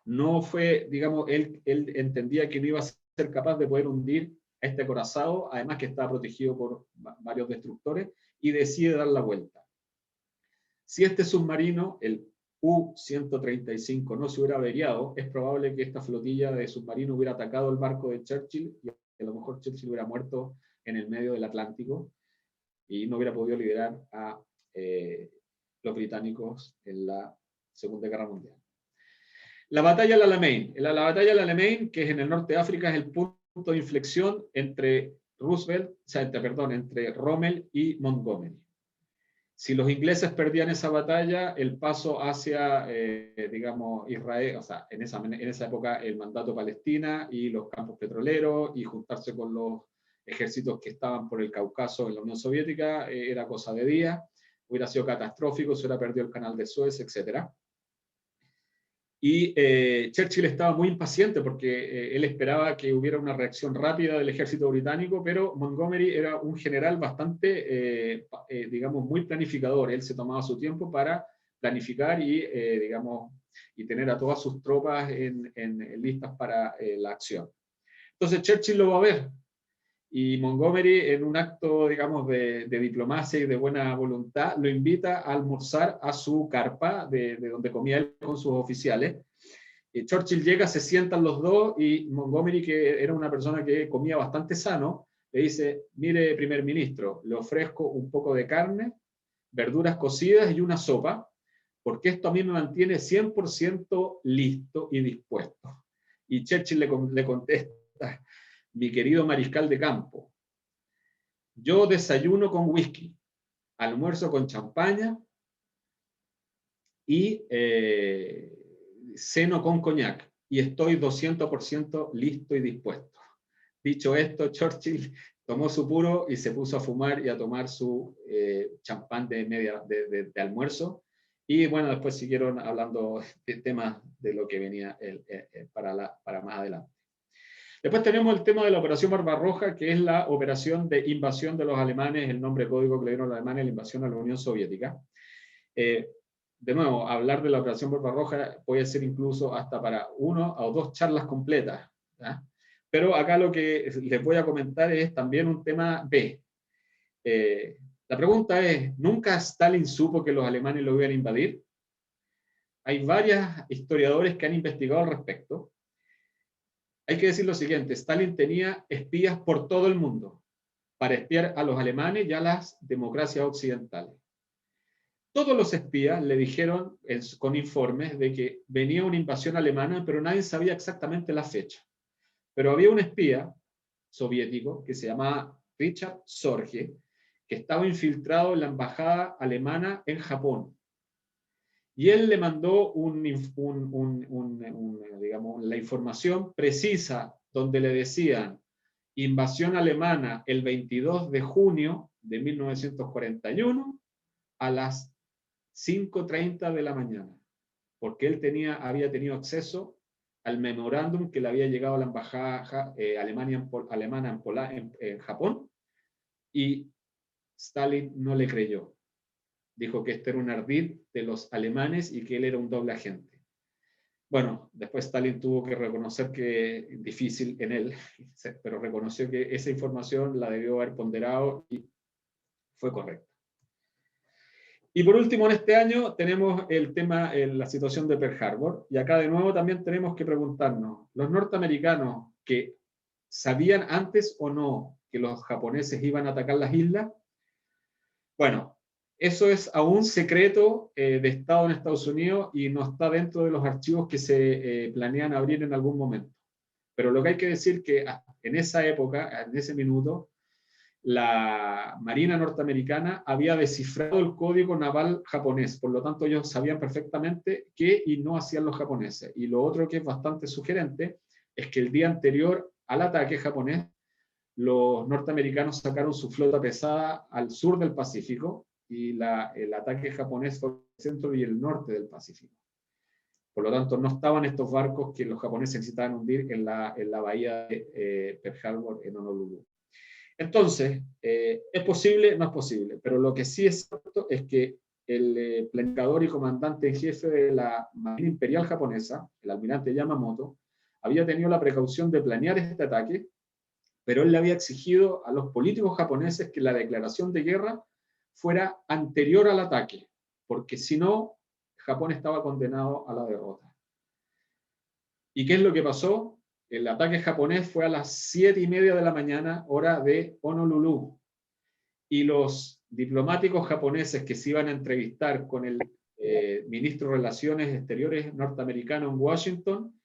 no fue, digamos, él entendía que no iba a ser capaz de poder hundir a este acorazado, además que estaba protegido por varios destructores, y decide dar la vuelta. Si este submarino, el U-135, no se hubiera averiado, es probable que esta flotilla de submarinos hubiera atacado el barco de Churchill y a lo mejor Churchill hubiera muerto en el medio del Atlántico y no hubiera podido liderar a los británicos en la Segunda Guerra Mundial. La batalla del Alamein. La batalla del Alamein, que es en el norte de África, es el punto de inflexión entre entre Rommel y Montgomery. Si los ingleses perdían esa batalla, el paso hacia, digamos, Israel, o sea, en esa época el mandato Palestina y los campos petroleros y juntarse con los ejércitos que estaban por el Cáucaso en la Unión Soviética, era cosa de días, hubiera sido catastrófico, se hubiera perdido el canal de Suez, etc. Y Churchill estaba muy impaciente porque él esperaba que hubiera una reacción rápida del ejército británico, pero Montgomery era un general bastante, digamos, muy planificador. Él se tomaba su tiempo para planificar y, digamos, y tener a todas sus tropas listas para la acción. Entonces Churchill lo va a ver. Y Montgomery, en un acto, digamos, de diplomacia y de buena voluntad, lo invita a almorzar a su carpa, de donde comía él con sus oficiales. Churchill llega, se sientan los dos y Montgomery, que era una persona que comía bastante sano, le dice: mire, primer ministro, le ofrezco un poco de carne, verduras cocidas y una sopa, porque esto a mí me mantiene 100% listo y dispuesto. Y Churchill le contesta: mi querido mariscal de campo, yo desayuno con whisky, almuerzo con champaña y ceno con coñac, y estoy 200% listo y dispuesto. Dicho esto, Churchill tomó su puro y se puso a fumar y a tomar su champán de almuerzo. Y bueno, después siguieron hablando de temas de lo que venía para más adelante. Después tenemos el tema de la Operación Barbarroja, que es la operación de invasión de los alemanes, el nombre código que le dieron los alemanes, la invasión a la Unión Soviética. De nuevo, hablar de la Operación Barbarroja puede ser incluso hasta para 1 o 2 charlas completas, ¿ya? Pero acá lo que les voy a comentar es también un tema B. La pregunta es: ¿nunca Stalin supo que los alemanes lo iban a invadir? Hay varios historiadores que han investigado al respecto. Hay que decir lo siguiente: Stalin tenía espías por todo el mundo para espiar a los alemanes y a las democracias occidentales. Todos los espías le dijeron con informes de que venía una invasión alemana, pero nadie sabía exactamente la fecha. Pero había un espía soviético que se llamaba Richard Sorge, que estaba infiltrado en la embajada alemana en Japón. Y él le mandó digamos, la información precisa donde le decían: invasión alemana el 22 de junio de 1941 a las 5:30 de la mañana, porque él había tenido acceso al memorándum que le había llegado a la embajada alemana en Japón, y Stalin no le creyó. Dijo que este era un ardid de los alemanes y que él era un doble agente. Bueno, después Stalin tuvo que reconocer que difícil en él, pero reconoció que esa información la debió haber ponderado y fue correcta. Y por último, en este año tenemos el tema, la situación de Pearl Harbor, y acá de nuevo también tenemos que preguntarnos, ¿los norteamericanos que sabían antes o no que los japoneses iban a atacar las islas? Bueno, eso es aún secreto de Estado en Estados Unidos y no está dentro de los archivos que se planean abrir en algún momento. Pero lo que hay que decir que en esa época, en ese minuto, la Marina norteamericana había descifrado el código naval japonés, por lo tanto ellos sabían perfectamente qué y no hacían los japoneses. Y lo otro que es bastante sugerente es que el día anterior al ataque japonés, los norteamericanos sacaron su flota pesada al sur del Pacífico y el ataque japonés fue el centro y el norte del Pacífico. Por lo tanto, no estaban estos barcos que los japoneses necesitaban hundir en la bahía de Pearl Harbor en Honolulu. Entonces, ¿es posible? No es posible, pero lo que sí es cierto es que el planificador y comandante en jefe de la Marina Imperial japonesa, el almirante Yamamoto, había tenido la precaución de planear este ataque, pero él le había exigido a los políticos japoneses que la declaración de guerra fuera anterior al ataque, porque si no, Japón estaba condenado a la derrota. ¿Y qué es lo que pasó? El ataque japonés fue a las 7:30 de la mañana, hora de Honolulu. Y los diplomáticos japoneses que se iban a entrevistar con el ministro de Relaciones Exteriores norteamericano en Washington,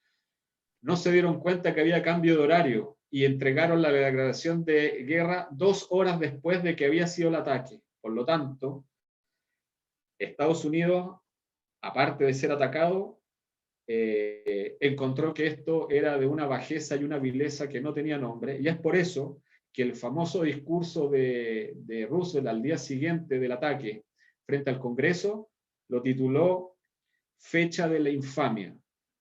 no se dieron cuenta que había cambio de horario y entregaron la declaración de guerra 2 horas después de que había sido el ataque. Por lo tanto, Estados Unidos, aparte de ser atacado, encontró que esto era de una bajeza y una vileza que no tenía nombre, y es por eso que el famoso discurso de Roosevelt al día siguiente del ataque frente al Congreso lo tituló Fecha de la infamia,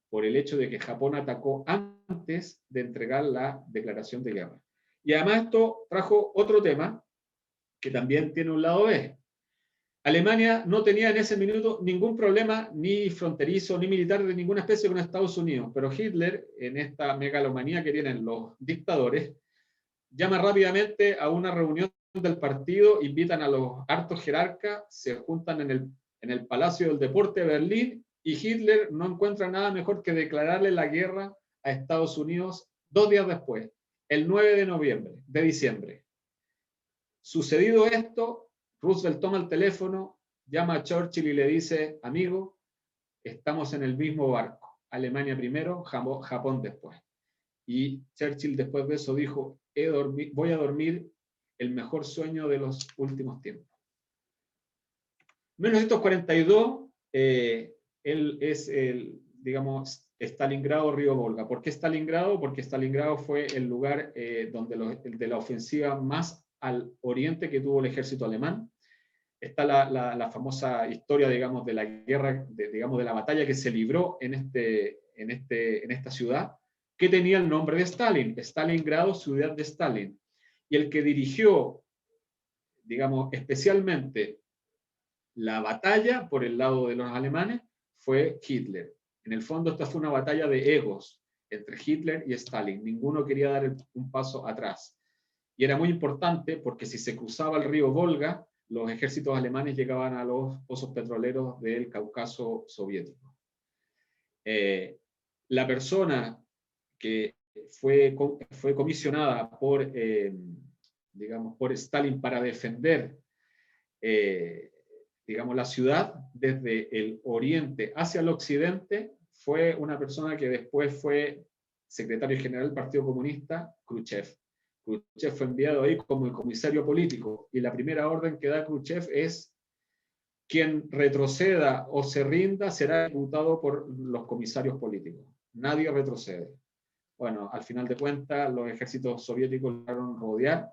por el hecho de que Japón atacó antes de entregar la declaración de guerra. Y además esto trajo otro tema que también tiene un lado B. Alemania no tenía en ese minuto ningún problema ni fronterizo ni militar de ninguna especie con Estados Unidos, pero Hitler, en esta megalomanía que tienen los dictadores, llama rápidamente a una reunión del partido, invitan a los hartos jerarcas, se juntan en el Palacio del Deporte de Berlín, y Hitler no encuentra nada mejor que declararle la guerra a Estados Unidos 2 días después, el 9 de diciembre. Sucedido esto, Roosevelt toma el teléfono, llama a Churchill y le dice, amigo, estamos en el mismo barco. Alemania primero, Japón después. Y Churchill después de eso dijo, voy a dormir el mejor sueño de los últimos tiempos. En 1942, él es digamos, Stalingrado, Río Volga. ¿Por qué Stalingrado? Porque Stalingrado fue el lugar de la ofensiva más al oriente que tuvo el ejército alemán. Está la famosa historia, digamos, de la guerra, digamos, de la batalla que se libró en esta ciudad, que tenía el nombre de Stalin, Stalingrado, ciudad de Stalin. Y el que dirigió, digamos, especialmente la batalla por el lado de los alemanes fue Hitler. En el fondo, esta fue una batalla de egos entre Hitler y Stalin. Ninguno quería dar un paso atrás. Y era muy importante porque si se cruzaba el río Volga, los ejércitos alemanes llegaban a los pozos petroleros del Cáucaso soviético. La persona que fue comisionada digamos, por Stalin para defender digamos, la ciudad desde el oriente hacia el occidente fue una persona que después fue secretario general del Partido Comunista, Khrushchev. Khrushchev fue enviado ahí como el comisario político, y la primera orden que da Khrushchev es: quien retroceda o se rinda será ejecutado por los comisarios políticos. Nadie retrocede. Bueno, al final de cuentas, los ejércitos soviéticos lograron rodear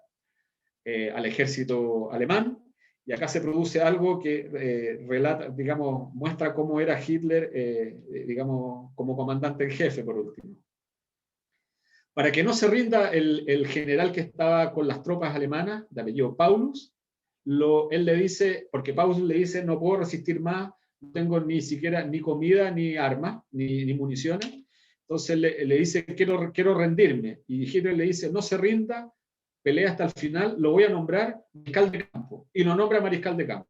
al ejército alemán, y acá se produce algo que relata, digamos, muestra cómo era Hitler, digamos, como como comandante en jefe, por último. Para que no se rinda el general que estaba con las tropas alemanas, de apellido Paulus, él le dice, porque Paulus le dice, no puedo resistir más, no tengo ni siquiera ni comida, ni armas, ni municiones. Entonces le dice, quiero rendirme. Y Hitler le dice, no se rinda, pelea hasta el final, lo voy a nombrar mariscal de campo. Y lo nombra mariscal de campo.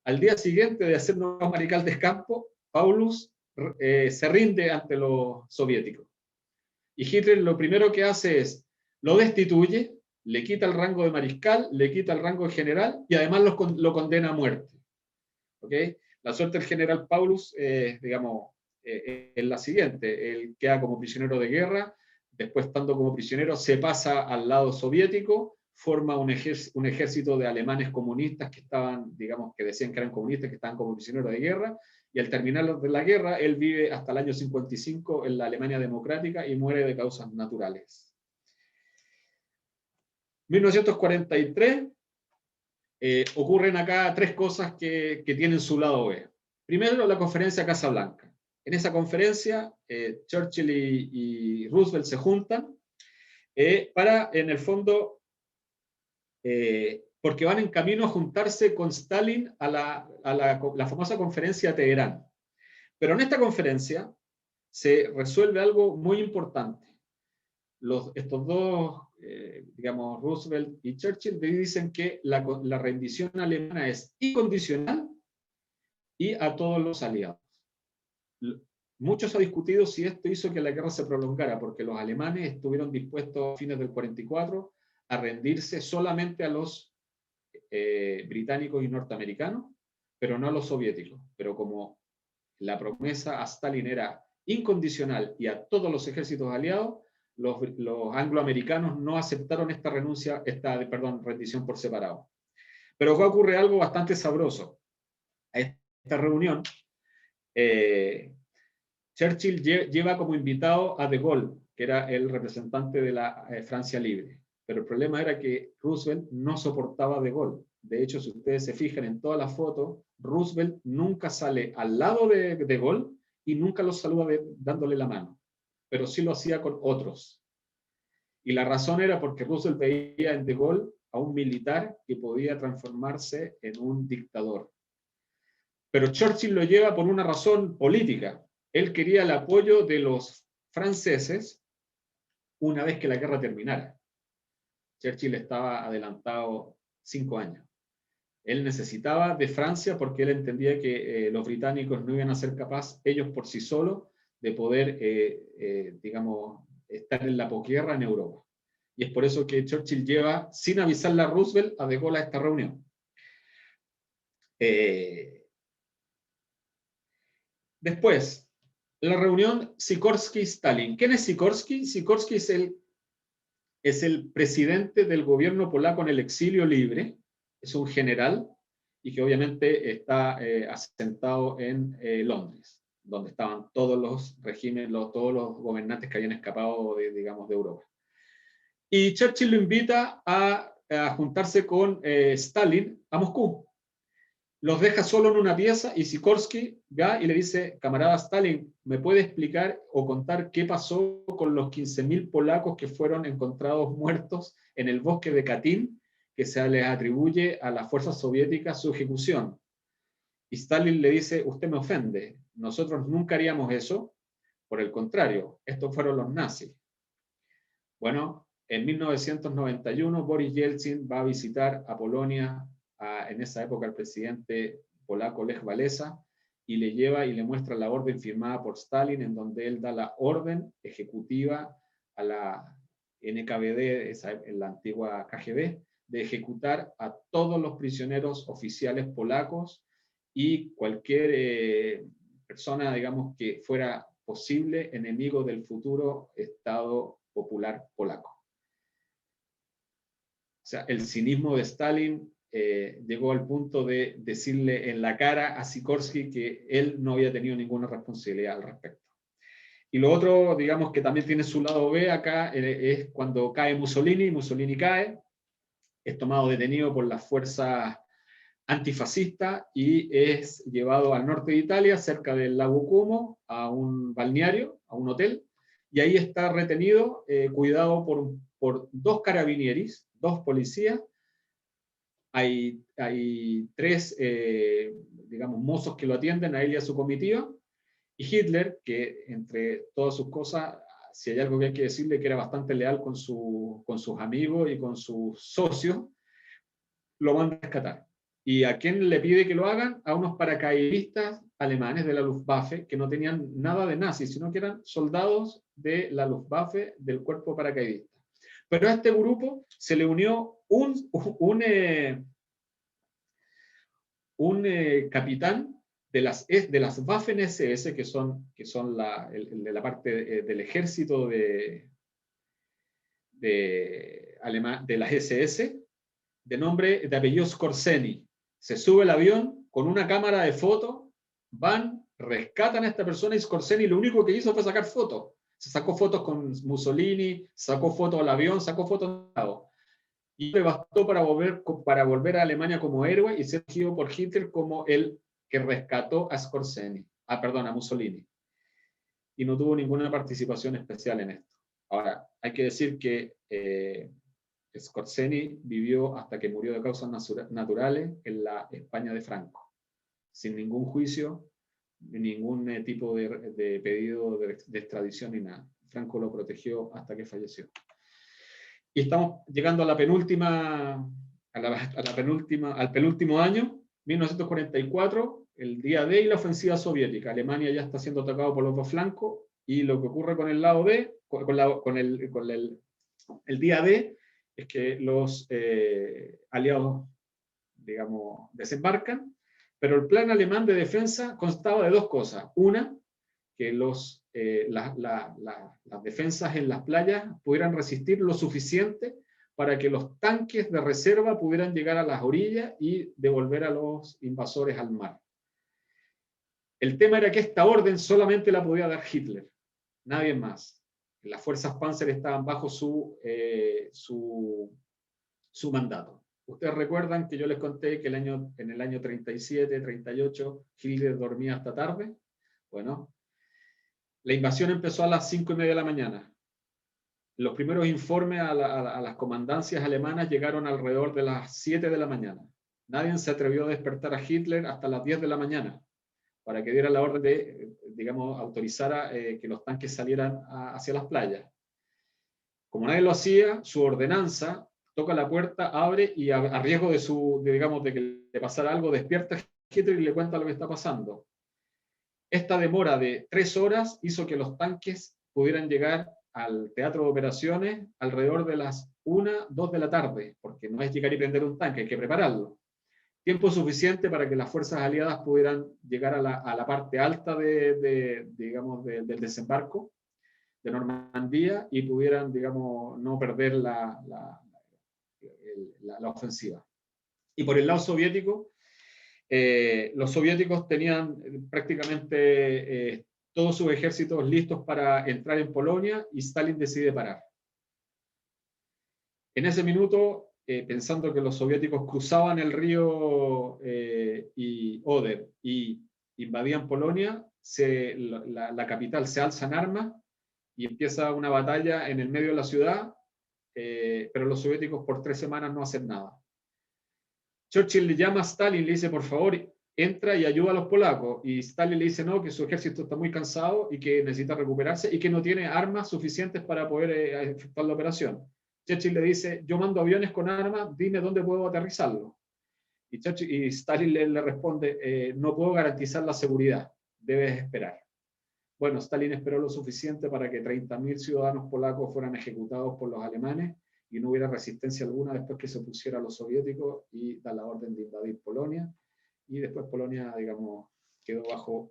Al día siguiente de hacer nombrado mariscal de campo, Paulus se rinde ante los soviéticos. Y Hitler lo primero que hace es, lo destituye, le quita el rango de mariscal, le quita el rango de general y además lo condena a muerte. ¿Okay? La suerte del general Paulus, digamos, es la siguiente. Él queda como prisionero de guerra, después estando como prisionero se pasa al lado soviético, forma un ejército de alemanes comunistas que estaban, digamos, que decían que eran comunistas, que estaban como prisioneros de guerra, y al terminar la guerra, él vive hasta el año 55 en la Alemania democrática y muere de causas naturales. 1943, ocurren acá tres cosas que tienen su lado B. Primero, la conferencia de Casablanca. En esa conferencia, Churchill y Roosevelt se juntan para, en el fondo, porque van en camino a juntarse con Stalin a la famosa conferencia de Teherán. Pero en esta conferencia se resuelve algo muy importante. Estos dos, digamos, Roosevelt y Churchill, dicen que la rendición alemana es incondicional y a todos los aliados. Mucho se ha discutido si esto hizo que la guerra se prolongara, porque los alemanes estuvieron dispuestos a fines del 44 a rendirse solamente a los británicos y norteamericanos, pero no a los soviéticos. Pero como la promesa a Stalin era incondicional y a todos los ejércitos aliados, los angloamericanos no aceptaron esta rendición por separado. Pero acá ocurre algo bastante sabroso. A esta reunión, Churchill lleva como invitado a De Gaulle, que era el representante de la Francia Libre. Pero el problema era que Roosevelt no soportaba a De Gaulle. De hecho, si ustedes se fijan en todas las fotos, Roosevelt nunca sale al lado de De Gaulle y nunca lo saluda dándole la mano, pero sí lo hacía con otros. Y la razón era porque Roosevelt veía en De Gaulle a un militar que podía transformarse en un dictador. Pero Churchill lo lleva por una razón política. Él quería el apoyo de los franceses una vez que la guerra terminara. Churchill estaba adelantado 5 años. Él necesitaba de Francia porque él entendía que los británicos no iban a ser capaces, ellos por sí solos, de poder, digamos, estar en la posguerra en Europa. Y es por eso que Churchill lleva, sin avisarle a Roosevelt, a De Gaulle a esta reunión. Después, la reunión Sikorski-Stalin. ¿Quién es Sikorski? Sikorski es el presidente del gobierno polaco en el exilio libre, es un general, y que obviamente está asentado en Londres, donde estaban todos los regímenes, todos los gobernantes que habían escapado, digamos, de Europa. Y Churchill lo invita a juntarse con Stalin a Moscú. Los deja solo en una pieza y Sikorski va y le dice, camarada Stalin, ¿me puede explicar o contar qué pasó con los 15.000 polacos que fueron encontrados muertos en el bosque de Katyn, que se les atribuye a las fuerzas soviéticas su ejecución? Y Stalin le dice, usted me ofende, nosotros nunca haríamos eso, por el contrario, estos fueron los nazis. Bueno, en 1991 Boris Yeltsin va a visitar a Polonia, en esa época el presidente polaco Lech Walesa, y le lleva y le muestra la orden firmada por Stalin, en donde él da la orden ejecutiva a la NKVD, en la antigua KGB, de ejecutar a todos los prisioneros oficiales polacos y cualquier persona, digamos, que fuera posible enemigo del futuro Estado Popular Polaco. O sea, el cinismo de Stalin llegó al punto de decirle en la cara a Sikorski que él no había tenido ninguna responsabilidad al respecto. Y lo otro, digamos, que también tiene su lado B acá, es cuando cae Mussolini. Mussolini cae, es tomado detenido por las fuerzas antifascista y es llevado al norte de Italia, cerca del lago Como, a un balneario, a un hotel, y ahí está retenido, cuidado por dos carabinieris, dos policías. Hay tres, digamos, mozos que lo atienden a él y a su comitiva, y Hitler, que entre todas sus cosas, si hay algo que hay que decirle, que era bastante leal con sus amigos y con sus socios, lo van a rescatar. ¿Y a quién le pide que lo hagan? A unos paracaidistas alemanes de la Luftwaffe, que no tenían nada de nazis, sino que eran soldados de la Luftwaffe, del cuerpo paracaidista. Pero a este grupo se le unió un capitán de las Waffen-SS, que son de la parte del ejército de las SS, de apellido Skorzeny. Se sube el avión con una cámara de fotos, van, rescatan a esta persona, y Skorzeny lo único que hizo fue sacar fotos. Se sacó fotos con Mussolini, sacó fotos al avión, sacó fotos de lado. Y le bastó para volver a Alemania como héroe y ser elegido por Hitler como el que rescató a a Mussolini. Y no tuvo ninguna participación especial en esto. Ahora, hay que decir que Skorzeny vivió hasta que murió de causas naturales en la España de Franco, sin ningún juicio, ningún tipo de pedido de extradición ni nada. Franco lo protegió hasta que falleció. Y estamos llegando a la penúltima, al penúltimo año, 1944, el día D y la ofensiva soviética. Alemania ya está siendo atacado por los dos flancos, y lo que ocurre con el lado D, con el día D, es que los aliados, digamos, desembarcan, pero el plan alemán de defensa constaba de dos cosas. Una, que las defensas en las playas pudieran resistir lo suficiente para que los tanques de reserva pudieran llegar a las orillas y devolver a los invasores al mar. El tema era que esta orden solamente la podía dar Hitler, nadie más. Las fuerzas Panzer estaban bajo su mandato. Ustedes recuerdan que yo les conté que en el año 37, 38, Hitler dormía hasta tarde. Bueno, la invasión empezó a las 5:30 de la mañana. Los primeros informes a las comandancias alemanas llegaron alrededor de las 7 de la mañana. Nadie se atrevió a despertar a Hitler hasta las 10 de la mañana para que diera la orden de, digamos, autorizara que los tanques salieran hacia las playas. Como nadie lo hacía, su ordenanza toca la puerta, abre y a riesgo de que le pasara algo, despierta a Hitler y le cuenta lo que está pasando. Esta demora de 3 horas hizo que los tanques pudieran llegar al teatro de operaciones alrededor de las 1, 2 de la tarde, porque no es llegar y prender un tanque, hay que prepararlo. Tiempo suficiente para que las fuerzas aliadas pudieran llegar a la parte alta digamos, del desembarco de Normandía y pudieran, digamos, no perder la ofensiva. Y por el lado soviético, los soviéticos tenían prácticamente todos sus ejércitos listos para entrar en Polonia, y Stalin decide parar. En ese minuto, pensando que los soviéticos cruzaban el río Oder y invadían Polonia, la capital se alza en armas y empieza una batalla en el medio de la ciudad, pero los soviéticos por 3 semanas no hacen nada. Churchill le llama a Stalin y le dice, por favor, entra y ayuda a los polacos. Y Stalin le dice no, que su ejército está muy cansado y que necesita recuperarse y que no tiene armas suficientes para poder efectuar la operación. Churchill le dice, yo mando aviones con armas, dime dónde puedo aterrizarlo. Y Stalin le responde, no puedo garantizar la seguridad, debes esperar. Bueno, Stalin esperó lo suficiente para que 30.000 ciudadanos polacos fueran ejecutados por los alemanes y no hubiera resistencia alguna después que se opusiera a los soviéticos y da la orden de invadir Polonia. Y después Polonia, digamos, quedó bajo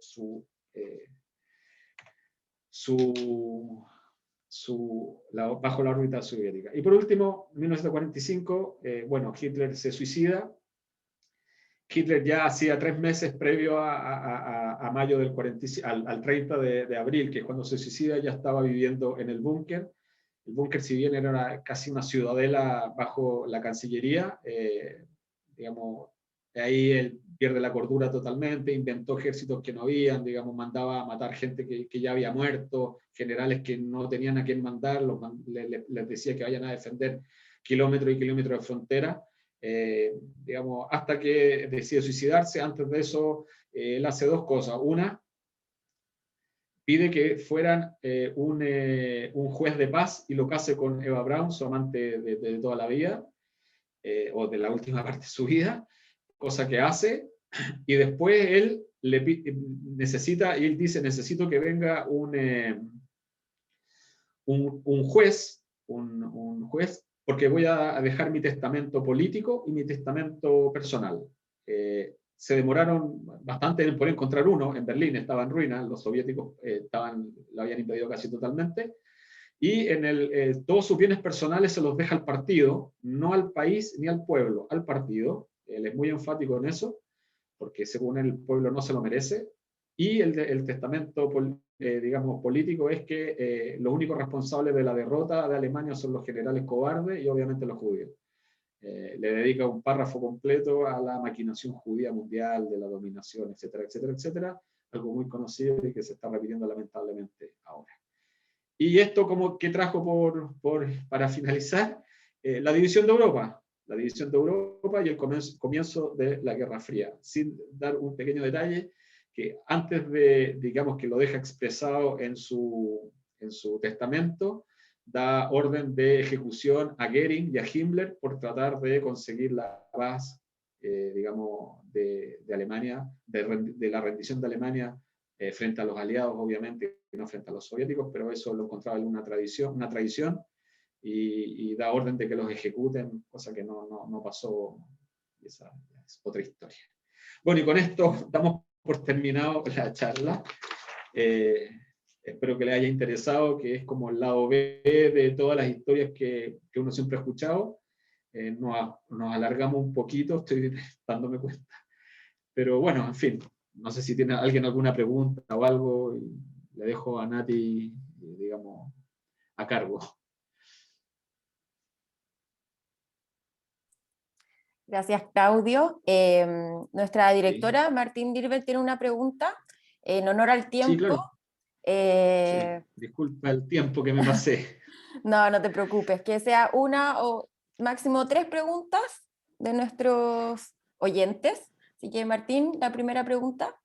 bajo la órbita soviética. Y por último, en 1945, bueno, Hitler se suicida. Hitler ya hacía 3 meses previo a mayo del 45, al 30 de abril, que es cuando se suicida, ya estaba viviendo en el búnker. El búnker, si bien era casi una ciudadela bajo la Cancillería, digamos, ahí él pierde la cordura totalmente, inventó ejércitos que no habían, digamos, mandaba a matar gente que ya había muerto, generales que no tenían a quién mandar, les decía que vayan a defender kilómetros y kilómetros de frontera, digamos, hasta que decide suicidarse. Antes de eso, él hace dos cosas. Una, pide que fueran un juez de paz y lo case con Eva Braun, su amante de toda la vida, o de la última parte de su vida, cosa que hace, y después él necesita, y él dice, necesito que venga un juez, un juez, porque voy a dejar mi testamento político y mi testamento personal. Se demoraron bastante en poder encontrar uno, en Berlín estaba en ruinas, los soviéticos lo habían impedido casi totalmente, y todos sus bienes personales se los deja al partido, no al país ni al pueblo, al partido. Él es muy enfático en eso, porque según él, el pueblo no se lo merece, y el testamento, digamos, político es que los únicos responsables de la derrota de Alemania son los generales cobardes y obviamente los judíos. Le dedica un párrafo completo a la maquinación judía mundial, de la dominación, etcétera, etcétera, etcétera, algo muy conocido y que se está repitiendo lamentablemente ahora. Y esto como que trajo para finalizar, la división de Europa. La división de Europa y el comienzo de la Guerra Fría. Sin dar un pequeño detalle, que antes de, digamos, que lo deja expresado en su testamento, da orden de ejecución a Goering y a Himmler por tratar de conseguir la paz, digamos, de Alemania, de la rendición de Alemania frente a los aliados, obviamente, no frente a los soviéticos, pero eso lo encontraba en una tradición y da orden de que los ejecuten, cosa que no pasó, y esa es otra historia. Bueno, y con esto damos por terminado la charla. Espero que les haya interesado, que es como el lado B de todas las historias que uno siempre ha escuchado. Nos alargamos un poquito, estoy dándome cuenta. Pero bueno, en fin, no sé si tiene alguien alguna pregunta o algo, y le dejo a Nati, digamos, a cargo. Gracias, Claudio. Nuestra directora, Sí. Martín Dirber, tiene una pregunta en honor al tiempo. Sí, claro. Sí, disculpa el tiempo que me pasé. No, no te preocupes, que sea una o máximo 3 preguntas de nuestros oyentes. Así que, Martín, la primera pregunta.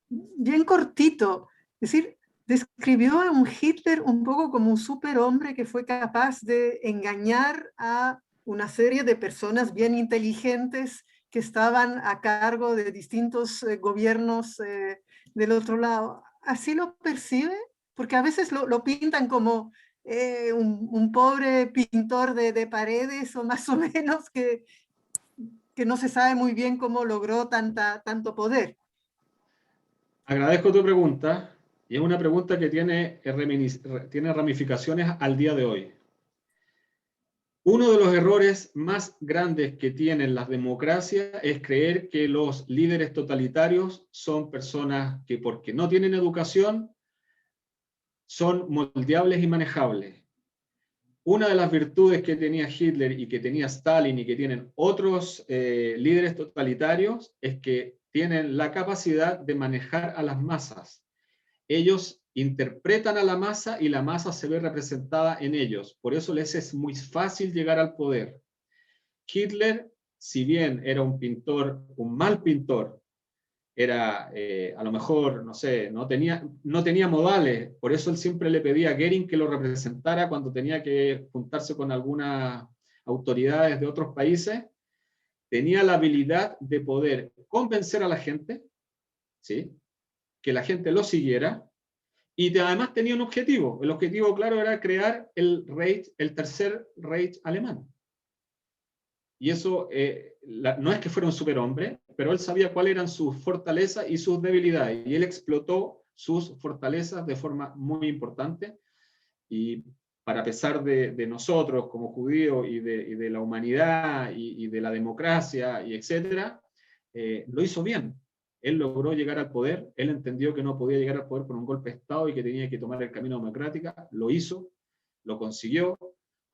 Bien cortito. Es decir, describió a un Hitler un poco como un superhombre que fue capaz de engañar a una serie de personas bien inteligentes que estaban a cargo de distintos gobiernos del otro lado. ¿Así lo percibe? Porque a veces lo pintan como un pobre pintor de paredes o más o menos que no se sabe muy bien cómo logró tanto poder. Agradezco tu pregunta, y es una pregunta que tiene ramificaciones al día de hoy. Uno de los errores más grandes que tienen las democracias es creer que los líderes totalitarios son personas que, porque no tienen educación, son moldeables y manejables. Una de las virtudes que tenía Hitler y que tenía Stalin y que tienen otros líderes totalitarios es que tienen la capacidad de manejar a las masas. Ellos interpretan a la masa y la masa se ve representada en ellos. Por eso les es muy fácil llegar al poder. Hitler, si bien era un pintor, un mal pintor, era a lo mejor, no sé, no tenía modales, por eso él siempre le pedía a Goering que lo representara cuando tenía que juntarse con algunas autoridades de otros países. Tenía la habilidad de poder convencer a la gente, ¿sí?, que la gente lo siguiera, y además tenía un objetivo. El objetivo, claro, era crear el tercer Reich alemán. Y eso no es que fuera un superhombre, pero él sabía cuáles eran sus fortalezas y sus debilidades, y él explotó sus fortalezas de forma muy importante, y para pesar de nosotros como judíos y de la humanidad y de la democracia, y etcétera, lo hizo bien. Él logró llegar al poder, él entendió que no podía llegar al poder por un golpe de Estado y que tenía que tomar el camino democrático, lo hizo, lo consiguió,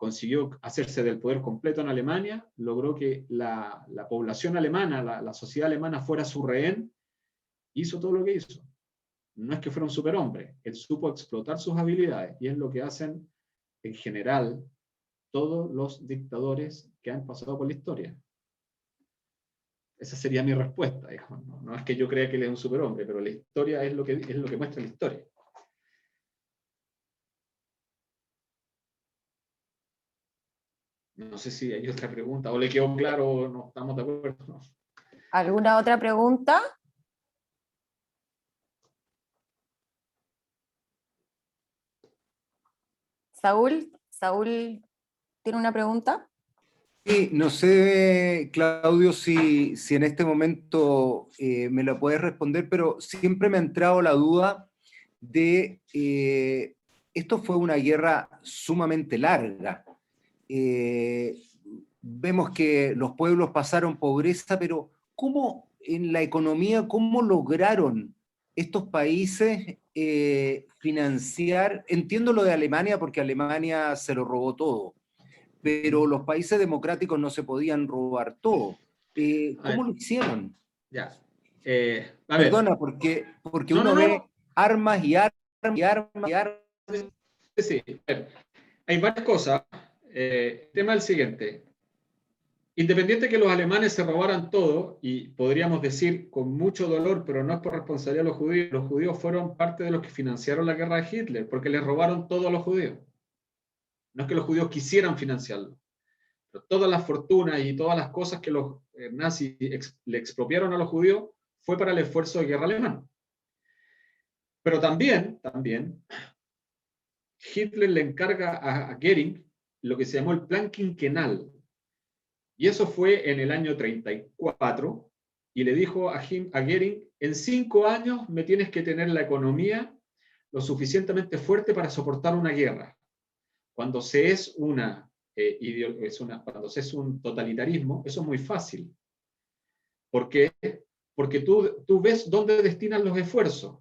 consiguió hacerse del poder completo en Alemania, logró que la población alemana, la sociedad alemana fuera su rehén, hizo todo lo que hizo. No es que fuera un superhombre, él supo explotar sus habilidades, y es lo que hacen en general todos los dictadores que han pasado por la historia. Esa sería mi respuesta, digamos. No es que yo crea que él es un superhombre, pero la historia es lo que muestra la historia. No sé si hay otra pregunta, o le quedó claro, o no estamos de acuerdo. ¿No? ¿Alguna otra pregunta? Saúl tiene una pregunta. Sí, no sé, Claudio, si en este momento me lo puedes responder, pero siempre me ha entrado la duda de, esto fue una guerra sumamente larga. Vemos que los pueblos pasaron pobreza, pero ¿cómo en la economía, cómo lograron estos países financiar? Entiendo lo de Alemania, porque Alemania se lo robó todo, pero los países democráticos no se podían robar todo. ¿Cómo lo hicieron? Ya. Perdona, porque No, uno ve armas y armas y armas y armas. Sí, hay varias cosas. El tema es el siguiente. Independiente que los alemanes se robaran todo, y podríamos decir con mucho dolor, pero no es por responsabilidad de los judíos fueron parte de los que financiaron la guerra de Hitler, porque les robaron todo a los judíos. No es que los judíos quisieran financiarlo, pero todas las fortunas y todas las cosas que los nazis le expropiaron a los judíos fue para el esfuerzo de guerra alemán. Pero también Hitler le encarga a Goering lo que se llamó el plan quinquenal. Y eso fue en el año 34, y le dijo a Goering, en 5 años me tienes que tener la economía lo suficientemente fuerte para soportar una guerra. Cuando se es cuando se es un totalitarismo, eso es muy fácil. ¿Por qué? Porque tú ves dónde destinan los esfuerzos.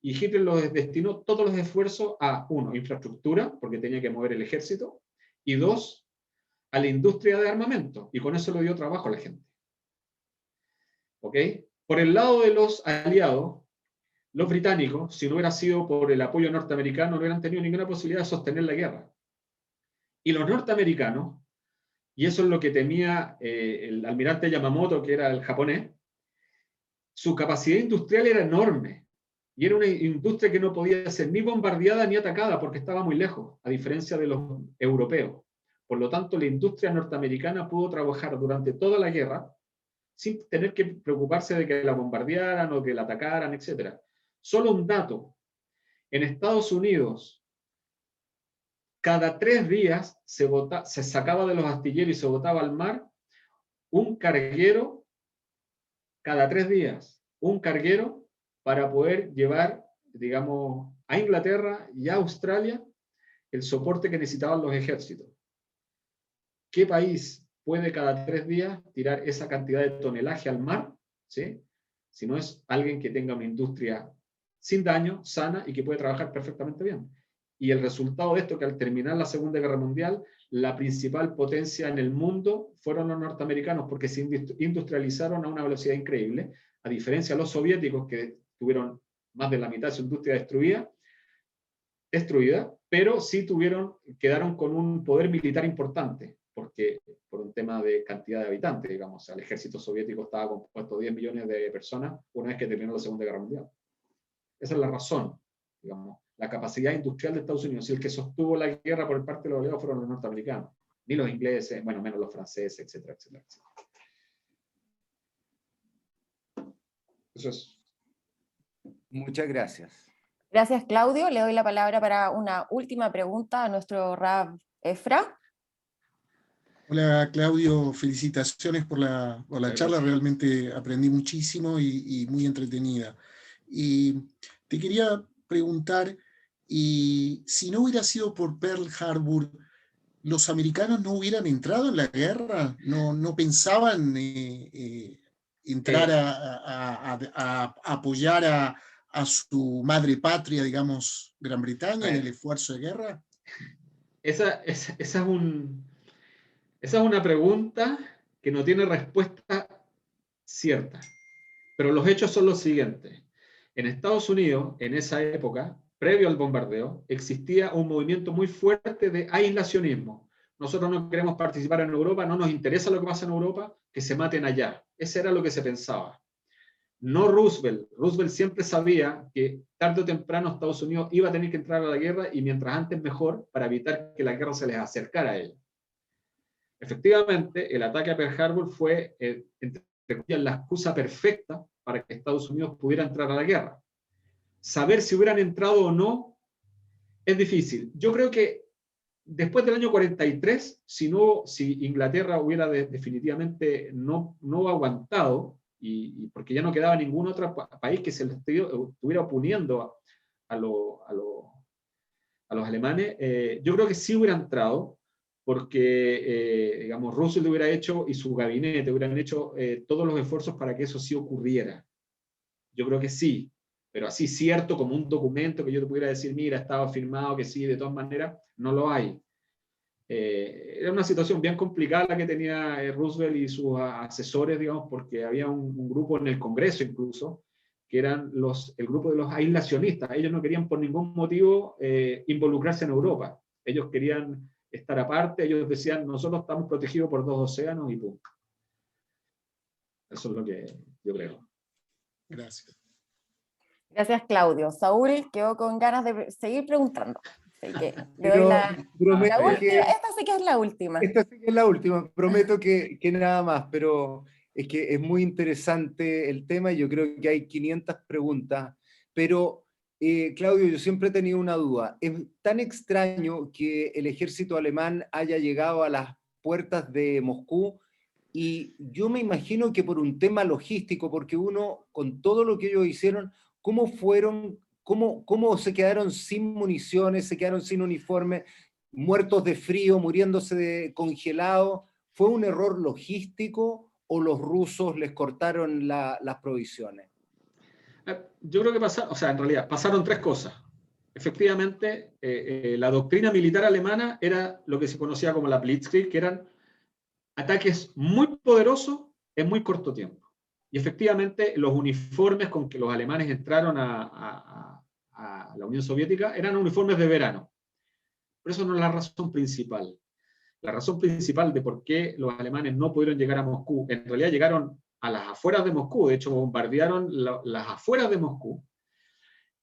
Y Hitler los destinó todos los esfuerzos a, 1, infraestructura, porque tenía que mover el ejército, y 2, a la industria de armamento, y con eso le dio trabajo a la gente. ¿Ok? Por el lado de los aliados, los británicos, si no hubiera sido por el apoyo norteamericano, no hubieran tenido ninguna posibilidad de sostener la guerra. Y los norteamericanos, y eso es lo que temía el almirante Yamamoto, que era el japonés, su capacidad industrial era enorme, y era una industria que no podía ser ni bombardeada ni atacada porque estaba muy lejos, a diferencia de los europeos. Por lo tanto, la industria norteamericana pudo trabajar durante toda la guerra sin tener que preocuparse de que la bombardearan o que la atacaran, etc. Solo un dato. En Estados Unidos, cada 3 días se sacaba de los astilleros y se botaba al mar un carguero, cada 3 días, un carguero para poder llevar, digamos, a Inglaterra y a Australia el soporte que necesitaban los ejércitos. ¿Qué país puede cada 3 días tirar esa cantidad de tonelaje al mar? ¿Sí? Si no es alguien que tenga una industria sin daño, sana y que puede trabajar perfectamente bien. Y el resultado de esto, que al terminar la Segunda Guerra Mundial, la principal potencia en el mundo fueron los norteamericanos, porque se industrializaron a una velocidad increíble, a diferencia de los soviéticos, que tuvieron más de la mitad de su industria destruida, pero sí quedaron con un poder militar importante, porque por un tema de cantidad de habitantes, digamos, o sea, el ejército soviético estaba compuesto de 10 millones de personas una vez que terminó la Segunda Guerra Mundial. Esa es la razón, digamos, la capacidad industrial de Estados Unidos. Y el que sostuvo la guerra por parte de los aliados fueron los norteamericanos, ni los ingleses, bueno, menos los franceses, etcétera, etcétera, etcétera. Eso es. Muchas gracias. Gracias, Claudio. Le doy la palabra para una última pregunta a nuestro Rav Efra. Hola, Claudio, felicitaciones por la charla, realmente aprendí muchísimo y muy entretenida. Y te quería preguntar, y si no hubiera sido por Pearl Harbor, ¿los americanos no hubieran entrado en la guerra? ¿No pensaban entrar a apoyar a su madre patria, digamos, Gran Bretaña, en el esfuerzo de guerra? esa es una pregunta que no tiene respuesta cierta, pero los hechos son los siguientes. En Estados Unidos, en esa época, previo al bombardeo, existía un movimiento muy fuerte de aislacionismo. Nosotros no queremos participar en Europa, no nos interesa lo que pasa en Europa, que se maten allá. Ese era lo que se pensaba. No Roosevelt. Roosevelt siempre sabía que tarde o temprano Estados Unidos iba a tener que entrar a la guerra y mientras antes mejor para evitar que la guerra se les acercara a ellos. Efectivamente, el ataque a Pearl Harbor fue, entre comillas, la excusa perfecta para que Estados Unidos pudiera entrar a la guerra. Saber si hubieran entrado o no es difícil. Yo creo que después del año 43, si Inglaterra hubiera definitivamente no aguantado, y porque ya no quedaba ningún otro país que se le estuviera oponiendo a los alemanes, yo creo que sí hubiera entrado, porque, digamos, Roosevelt hubiera hecho, y su gabinete hubieran hecho todos los esfuerzos para que eso sí ocurriera. Yo creo que sí, pero así cierto, como un documento que yo te pudiera decir, mira, estaba firmado que sí, de todas maneras, no lo hay. Era una situación bien complicada la que tenía Roosevelt y sus asesores, digamos, porque había un grupo en el Congreso incluso, que eran el grupo de los aislacionistas. Ellos no querían por ningún motivo involucrarse en Europa. Ellos querían estar aparte, ellos decían, nosotros estamos protegidos por 2 océanos y punto. Eso es lo que yo creo. Gracias. Gracias, Claudio. Saúl quedó con ganas de seguir preguntando. Así que le doy la última. Esta sí que es la última. Esta sí que es la última. Prometo que nada más, pero es que es muy interesante el tema y yo creo que hay 500 preguntas. Pero, Claudio, yo siempre he tenido una duda. Es tan extraño que el ejército alemán haya llegado a las puertas de Moscú y yo me imagino que por un tema logístico, porque uno, con todo lo que ellos hicieron, ¿cómo fueron? ¿Cómo se quedaron sin municiones, se quedaron sin uniforme, muertos de frío, muriéndose de congelado? ¿Fue un error logístico o los rusos les cortaron las provisiones? Yo creo que en realidad pasaron 3 cosas. Efectivamente, la doctrina militar alemana era lo que se conocía como la Blitzkrieg, que eran ataques muy poderosos en muy corto tiempo. Y efectivamente, los uniformes con que los alemanes entraron a la Unión Soviética eran uniformes de verano. Pero eso no es la razón principal. La razón principal de por qué los alemanes no pudieron llegar a Moscú, en realidad llegaron a las afueras de Moscú, de hecho bombardearon las afueras de Moscú,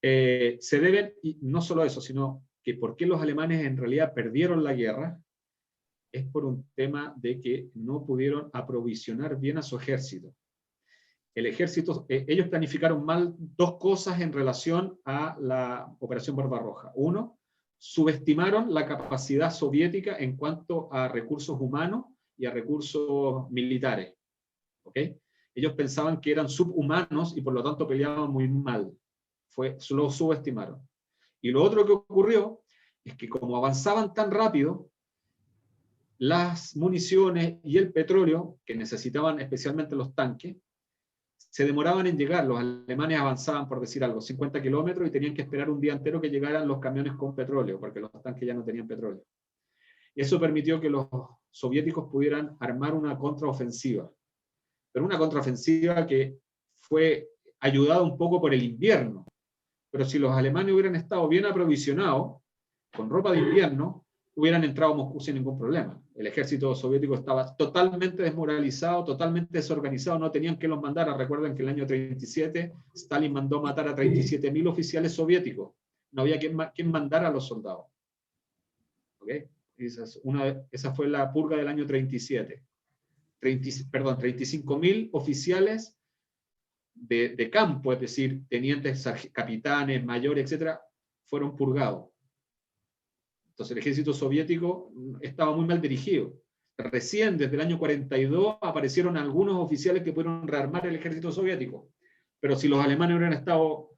se deben, y no solo eso, sino que por qué los alemanes en realidad perdieron la guerra, es por un tema de que no pudieron aprovisionar bien a su ejército. El ejército, ellos planificaron mal 2 cosas en relación a la Operación Barbarroja. Uno, subestimaron la capacidad soviética en cuanto a recursos humanos y a recursos militares. ¿Okay? Ellos pensaban que eran subhumanos y por lo tanto peleaban muy mal. Lo subestimaron. Y lo otro que ocurrió es que como avanzaban tan rápido, las municiones y el petróleo, que necesitaban especialmente los tanques, se demoraban en llegar. Los alemanes avanzaban, por decir algo, 50 kilómetros y tenían que esperar un día entero que llegaran los camiones con petróleo, porque los tanques ya no tenían petróleo. Eso permitió que los soviéticos pudieran armar una contraofensiva. Pero una contraofensiva que fue ayudada un poco por el invierno. Pero si los alemanes hubieran estado bien aprovisionados, con ropa de invierno, hubieran entrado a Moscú sin ningún problema. El ejército soviético estaba totalmente desmoralizado, totalmente desorganizado, no tenían que los mandar. Recuerden que en el año 37 Stalin mandó matar a 37.000 oficiales soviéticos. No había quien mandara a los soldados. ¿Okay? Esa fue la purga del año 37. 35.000 oficiales de campo, es decir, tenientes, capitanes, mayores, etc., fueron purgados. Entonces el ejército soviético estaba muy mal dirigido. Recién desde el año 42 aparecieron algunos oficiales que pudieron rearmar el ejército soviético. Pero si los alemanes hubieran estado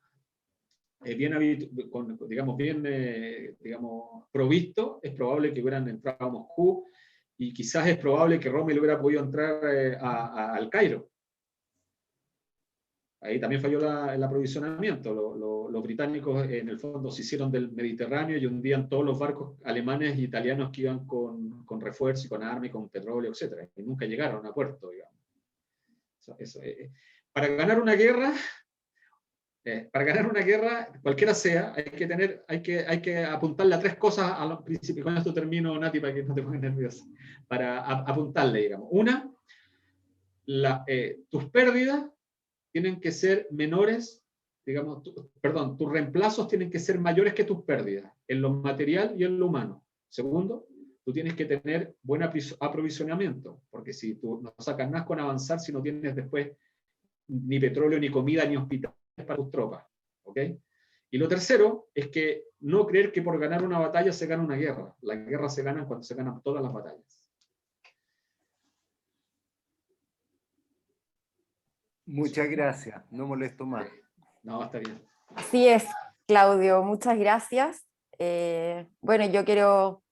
provistos, es probable que hubieran entrado a Moscú y quizás es probable que Rommel hubiera podido entrar al Cairo. ahí también falló el aprovisionamiento. Los británicos en el fondo se hicieron del Mediterráneo y hundían todos los barcos alemanes y italianos que iban con refuerzo y con armas y con petróleo, etc. Y nunca llegaron a puerto, digamos. Para ganar una guerra, cualquiera sea, hay que apuntarle a 3 cosas a los principios. Con esto termino, Nati, para que no te pongas nerviosa. Para apuntarle, digamos. Una, tus pérdidas tienen que ser menores, digamos, tus reemplazos tienen que ser mayores que tus pérdidas, en lo material y en lo humano. Segundo, tú tienes que tener buen aprovisionamiento, porque si tú no sacas nada con avanzar, si no tienes después ni petróleo, ni comida, ni hospitales para tus tropas. ¿Ok? Y lo tercero es que no creer que por ganar una batalla se gana una guerra. Las guerras se ganan cuando se ganan todas las batallas. Muchas gracias, no molesto más. No, está bien. Así es, Claudio, muchas gracias. Bueno, yo quiero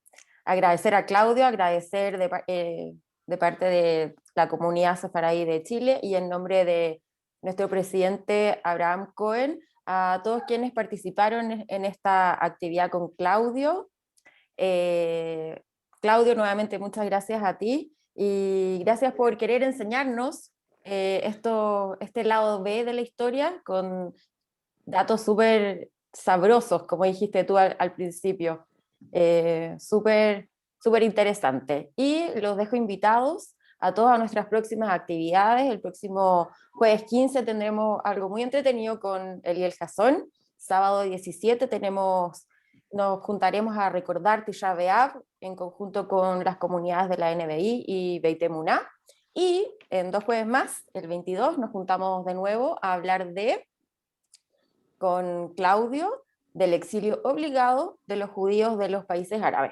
agradecer a Claudio, agradecer de parte de la comunidad sefardí de Chile y en nombre de nuestro presidente Abraham Cohen, a todos quienes participaron en esta actividad con Claudio. Claudio, nuevamente muchas gracias a ti y gracias por querer enseñarnos este lado B de la historia con datos súper sabrosos, como dijiste tú al principio, súper interesante. Y los dejo invitados a todas nuestras próximas actividades. El próximo jueves 15 tendremos algo muy entretenido con Eliel Jason. Sábado 17 nos juntaremos a recordar Tisha B'Av en conjunto con las comunidades de la NBI y Beit Emuná. Y en 2 jueves más, el 22, nos juntamos de nuevo a hablar con Claudio del exilio obligado de los judíos de los países árabes.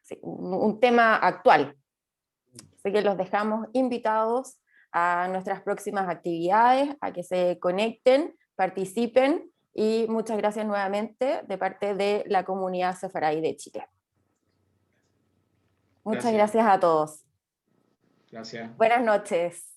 Sí, un tema actual. Así que los dejamos invitados a nuestras próximas actividades, a que se conecten, participen, y muchas gracias nuevamente de parte de la comunidad sefardí de Chile. Muchas gracias a todos. Gracias. Buenas noches.